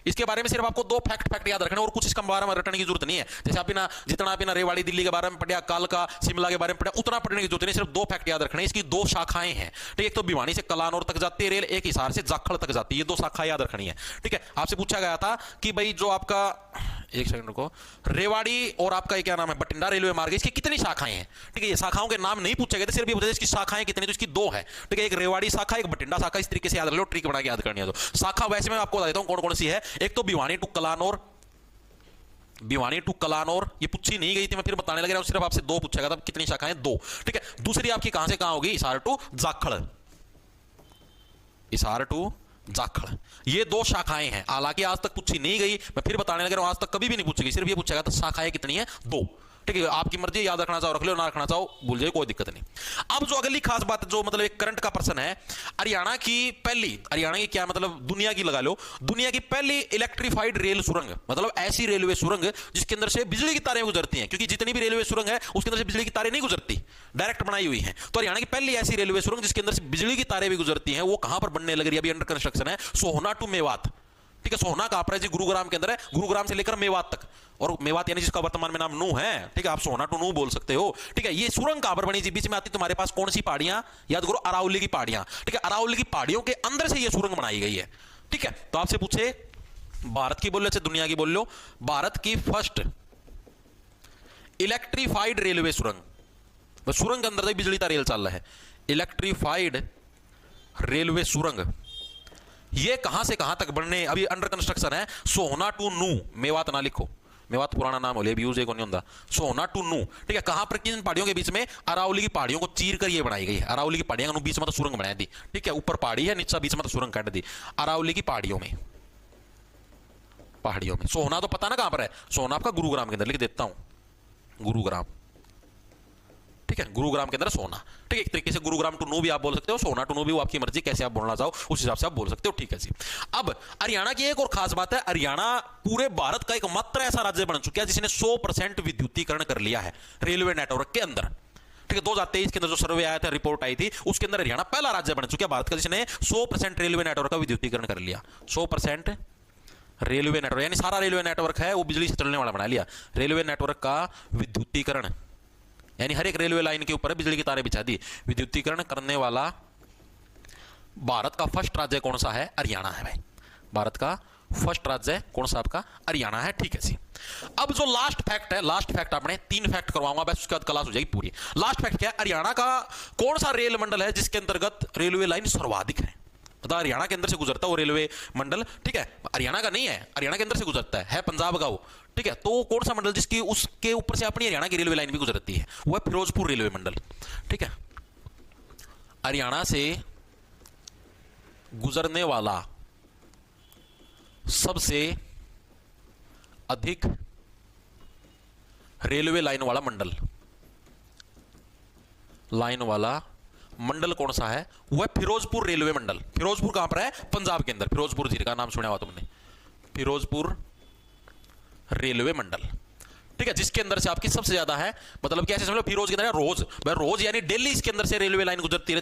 इसके बारे में सिर्फ आपको 2 फैक्ट याद रखने, और कुछ इसका बारे में रटने की जरूरत नहीं है। जैसे आप ना जितना आप ना रेवाड़ी दिल्ली के बारे में पढ़ा, कालका शिमला के बारे में पढ़ा, उतना पढ़ने की जरूरत नहीं, सिर्फ 2 फैक्ट याद रखने। इसकी 2 शाखाएं हैं, ठीक है। एक तो भिवानी से कलानौर तक जाती है रेल, एक हिसार से जाखड़ तक जाती है, ये 2 शाखाएं याद रखनी है, ठीक है। आपसे पूछा गया था कि भाई जो आपका, एक सेकंड को, रेवाड़ी और आपका क्या नाम है, बठिंडा रेलवे मार्ग, इसकी कितनी शाखाएं हैं, ठीक है। ये शाखाओं के नाम नहीं पूछे गए थे, सिर्फ ये बताइए इसकी शाखाएं कितनी, तो इसकी 2 है, ठीक है। एक रेवाड़ी शाखा, एक बठिंडा शाखा, इस तरीके से याद रख लो, ट्रिक बना के याद करनी है। तो शाखा वैसे मैं आपको बता देता हूं कौन कौन सी है। एक तो भिवानी टू कलानौर, ये पूछी नहीं गई थी, मैं फिर बताने लग रहा हूं, सिर्फ आपसे 2 पूछा गया था, कितनी शाखाएं, 2, ठीक है। दूसरी आपकी कहां से कहां होगी, हिसार टू जाखड़, ये 2 शाखाएं हैं। हालांकि आज तक पूछी नहीं गई, मैं फिर बताने लग रहा हूं, आज तक कभी भी नहीं पूछी गई, सिर्फ ये पूछा गया था शाखाएं कितनी है, 2, ठीक है, आपकी मर्जी, याद रखना चाहो रख लो, ना रखना चाहो भूल जाओ, कोई दिक्कत नहीं। अब जो अगली खास बात जो मतलब एक करंट का प्रश्न है, हरियाणा की क्या मतलब दुनिया की लगा लो, दुनिया की पहली इलेक्ट्रिफाइड रेल सुरंग, मतलब ऐसी रेलवे सुरंग जिसके अंदर से बिजली की तारें गुजरती हैं, क्योंकि जितनी भी रेलवे सुरंग है उसके अंदर से बिजली की तारें नहीं गुजरती, डायरेक्ट बनाई हुई है। तो हरियाणा की पहली ऐसी रेलवे सुरंग जिसके अंदर से बिजली की तारें भी गुजरती हैं, वो कहां पर बनने लग रही है, अभी अंडर कंस्ट्रक्शन है, सोहना टू मेवात। ठीक है, सोहना कहां पर है जी, गुरुग्राम के अंदर है, गुरुग्राम से लेकर मेवात तक, और मेवात यानी जिसका वर्तमान में नाम नू है, ठीक है, आप सोहना टू नू बोल सकते हो। ठीक है, ये सुरंग कहां पर बनी जी, बीच में आती तुम्हारे पास कौन सी पहाड़ियां, याद करो अरावली की पहाड़ियां। ठीक है, अरावली की पहाड़ियों के अंदर से ये सुरंग बनाई गई है। ठीक है, तो आपसे पूछे भारत की बोल लो, दुनिया की बोल लो, भारत की फर्स्ट इलेक्ट्रिफाइड रेलवे सुरंग, सुरंग के अंदर से बिजली का रेल चल रहा है, इलेक्ट्रिफाइड रेलवे सुरंग, ये कहां से कहां तक बनने अभी अंडर कंस्ट्रक्शन है, सोहना टू नू, मेवात ना लिखो, मेवात पुराना नाम हो ले, यूज को नहीं होता, सोहना टू नू। ठीक है, कहां पर, किन पहाड़ियों के बीच में, अरावली की पहाड़ियों को चीर कर ये बनाई गई है, अरावली की पहाड़ियों के बीच में तो सुरंग बना दी। ठीक है, ऊपर पहाड़ी है, नीचे बीच में तो सुरंग काट दी, अरावली की पहाड़ियों में, पहाड़ियों में। सोहना तो पता ना कहां पर है, सोहना आपका गुरुग्राम के अंदर, लिख देता हूं गुरुग्राम। ठीक है, गुरुग्राम के अंदर सोना। ठीक है, एक तरीके से गुरुग्राम टू नू भी आप बोल सकते हो, सोना टू नू भी, वो आपकी मर्जी, कैसे आप बोलना चाहो उस हिसाब से आप बोल सकते हो। ठीक है जी, अब हरियाणा की एक और खास बात है, हरियाणा पूरे भारत का एकमात्र ऐसा राज्य बन चुका है जिसने 100% विद्युतीकरण कर लिया है रेलवे नेटवर्क के अंदर। ठीक है, 2023 के अंदर जो सर्वे आया था, रिपोर्ट आई थी, उसके अंदर हरियाणा पहला राज्य बन चुका है भारत का जिसने 100% रेलवे नेटवर्क का विद्युतीकरण कर लिया। 100% रेलवे नेटवर्क यानी सारा रेलवे नेटवर्क है वो बिजली से चलने वाला बना लिया, रेलवे नेटवर्क का विद्युतीकरण, यानी हर एक रेलवे लाइन के ऊपर बिजली की तारें बिछा दी। विद्युतीकरण करने वाला भारत का फर्स्ट राज्य कौन सा है, हरियाणा है भाई, भारत का फर्स्ट राज्य कौन सा आपका, हरियाणा है। ठीक है जी, अब जो लास्ट फैक्ट है, लास्ट फैक्ट आपने 3 फैक्ट करवाऊंगा बस, उसके बाद क्लास हो जाएगी पूरी। लास्ट फैक्ट क्या है, हरियाणा का कौन सा रेल मंडल है जिसके अंतर्गत रेलवे लाइन सर्वाधिक है, मतलब हरियाणा के अंदर से गुजरता है वो रेलवे मंडल। ठीक है, हरियाणा का नहीं है, हरियाणा के अंदर से गुजरता है पंजाब का वो। ठीक है, तो कौन सा मंडल जिसकी उसके ऊपर से अपनी हरियाणा की रेलवे लाइन भी गुजरती है, वो है फिरोजपुर रेलवे मंडल। ठीक है, हरियाणा से गुजरने वाला सबसे अधिक रेलवे लाइन वाला मंडल, कौन सा है, वो है फिरोजपुर रेलवे मंडल। फिरोजपुर कहां पर है, पंजाब के अंदर, फिरोजपुर जिले का नाम सुना हुआ तुमने, फिरोजपुर रेलवे मंडल। ठीक है, जिसके अंदर से आपकी सबसे ज्यादा है, मतलब कैसे समझ लो, फिरोज के अंदर रोज, रोज यानी डेली इसके अंदर से रेलवे लाइन गुजरती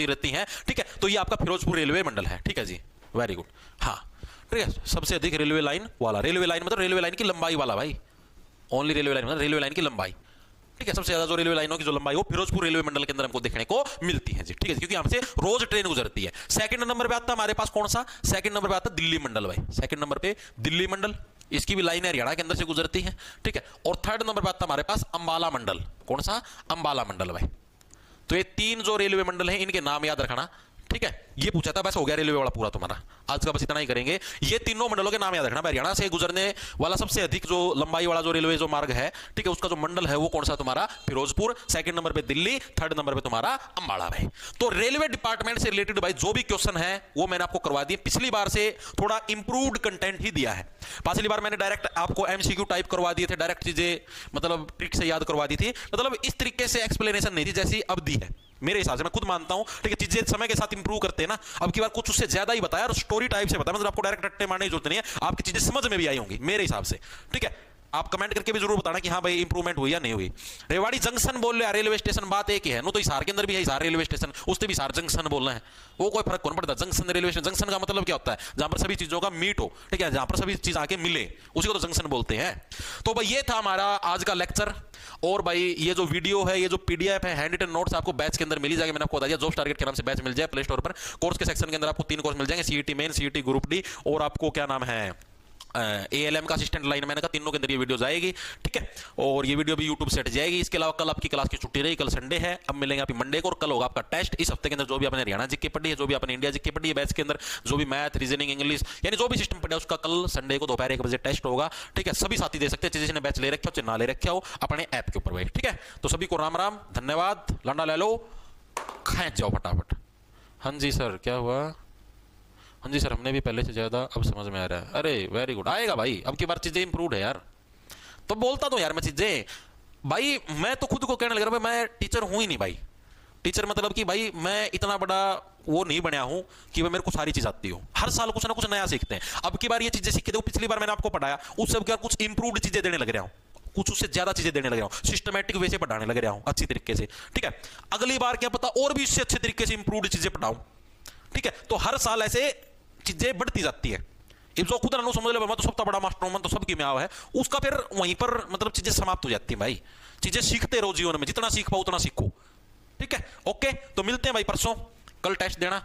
रहती है। ठीक है, तो ये आपका फिरोजपुर रेलवे मंडल है। ठीक है जी, वेरी गुड। हाँ, ठीक है, सबसे अधिक रेलवे लाइन वाला, रेलवे लाइन मतलब रेलवे लाइन की लंबाई वाला भाई, ओनली रेलवे लाइन मतलब रेलवे लाइन की लंबाई। ठीक है, सबसे ज्यादा जो रेलवे लाइनों की जो लंबाई वो फिरोजपुर रेलवे मंडल के अंदर हमको देखने को मिलती है जी। ठीक है, क्योंकि यहां से रोज ट्रेन गुजरती है। सेकंड नंबर पे आता है हमारे पास कौन सा, सेकंड नंबर पे आता है दिल्ली मंडल भाई, सेकंड नंबर पे दिल्ली मंडल, इसकी भी लाइन हरियाणा के अंदर से गुजरती है। ठीक है, और थर्ड नंबर पे आता है हमारे पास अंबाला मंडल, कौन सा, अंबाला मंडल भाई। तो ये 3 जो रेलवे मंडल हैं इनके नाम याद रखना। ठीक है, ये पूछा था, बस हो गया रेलवे वाला पूरा तुम्हारा, आज का बस इतना ही करेंगे। ये तीनों मंडलों के नाम याद रखना। हरियाणा से गुजरने वाला सबसे अधिक जो लंबाई वाला जो रेलवे जो मार्ग है, ठीक है, उसका जो मंडल है वो कौन सा तुम्हारा, फिरोजपुर, सेकंड नंबर पे दिल्ली, थर्ड नंबर पे तुम्हारा अंबाला भाई। तो रेलवे डिपार्टमेंट से रिलेटेड भाई जो भी क्वेश्चन है वो मैंने आपको करवा दिए, पिछली बार से थोड़ा इंप्रूव्ड कंटेंट ही दिया है। पिछली बार मैंने डायरेक्ट आपको एमसीक्यू टाइप करवा दिए थे, डायरेक्ट चीजें मतलब ट्रिक से याद करवा दी थी, मतलब इस तरीके से एक्सप्लेनेशन नहीं थी जैसी अब दी है मेरे हिसाब से, मैं खुद मानता हूं। ठीक है, चीजें समय के साथ इंप्रूव करते हैं ना, अब की बार कुछ उससे ज्यादा ही बताया और स्टोरी टाइप से बताया, मतलब आपको डायरेक्ट रट्टे मारने की जरूरत नहीं है, आपकी चीजें समझ में भी आई होंगी मेरे हिसाब से। ठीक है, आप कमेंट करके भी जरूर बताना कि हाँ भाई इंप्रूवमेंट हुई या नहीं हुई। रेवाड़ी जंक्शन बोल रहे रेलवे स्टेशन, बात एक ही है, नो तो हिसार के अंदर भी है हिसार रेलवे स्टेशन, उससे भी हिसार जंक्शन बोलना है, वो कोई फर्क कौन पड़ता। जंक्शन रेलवे स्टेशन, जंक्शन का मतलब क्या होता है, जहां पर सभी चीजों का मीट हो। ठीक है, जहां पर सभी चीज आके मिले उसी को तो जंक्शन बोलते हैं। तो भाई ये था हमारा आज का लेक्चर, और भाई ये जो वीडियो है, ये जो पीडीएफ है, हैंड रिटन नोट्स आपको बैच के अंदर मिल जाएगा। मैंने आपको बता दिया जॉब्स टारगेट के नाम से बैच मिल जाए प्ले स्टोर पर। कोर्स के सेक्शन के अंदर आपको 3 कोर्स मिल जाएंगे, CET main, CET group D, और आपको क्या नाम है एएलएम का असिस्टेंट लाइन मैंने कहा, तीनों के अंदर ये वीडियो जाएगी। ठीक है, और ये वीडियो भी यूट्यूब से हट जाएगी। इसके अलावा कल आपकी क्लास की छुट्टी रही, कल संडे है, अब मिलेंगे आप मंडे को, और कल होगा आपका टेस्ट। इस हफ्ते के अंदर जो भी आपने हरियाणा जीके पढ़ी है, जो भी आपने इंडिया जीके पढ़ी है बैच के अंदर, जो भी मैथ, रीजनिंग, इंग्लिश, यानी जो भी सिस्टम पढ़ा उसका कल संडे को दोपहर 1 बजे टेस्ट होगा। ठीक है, सभी साथी दे सकते हैं, जिसने बैच ले रखे हो चाहे ना ले रखे हो, अपने ऐप के ऊपर भाई। ठीक है, तो सभी को राम राम, धन्यवाद, लंडा ले लो, खींच जाओ फटाफट। हाँ जी सर, क्या हुआ, हाँ जी सर, हमने भी पहले से ज्यादा अब समझ में आ रहा है। अरे वेरी गुड, आएगा भाई, अब की बार चीजें इंप्रूव है यार, तो बोलता तो यार मैं चीजें भाई मैं तो खुद को कहने लग रहा, भाई मैं टीचर हूं ही नहीं भाई। टीचर मतलब कि भाई मैं इतना बड़ा वो नहीं बनया हूं कि भाई मेरे को सारी चीज आती हो। हर साल कुछ ना कुछ नया सीखते हैं। अब की बार ये चीजें सीखे, देखो पिछली बार मैंने आपको पढ़ाया उस सब के कुछ इंप्रूव्ड चीजें देने लग रहा हूं, कुछ उससे ज्यादा चीजें देने लग रहा हूं, सिस्टमैटिक वे से पढ़ाने लग रहा हूं अच्छी तरीके से। ठीक है, अगली बार क्या पता और भी इससे अच्छे तरीके से इंप्रूव्ड चीजें पढ़ाऊं। ठीक है, तो हर साल ऐसे चीजें बढ़ती जाती है। जो खुद ना समझ ले मैं तो सबका बड़ा मास्टर हूं, मैं तो सबकी में आवा है, उसका फिर वहीं पर मतलब चीजें समाप्त हो जाती है भाई। चीजें सीखते रहो जीवन में, जितना सीख पाओ उतना सीखो। ठीक है, ओके, तो मिलते हैं भाई परसों, कल टेस्ट देना।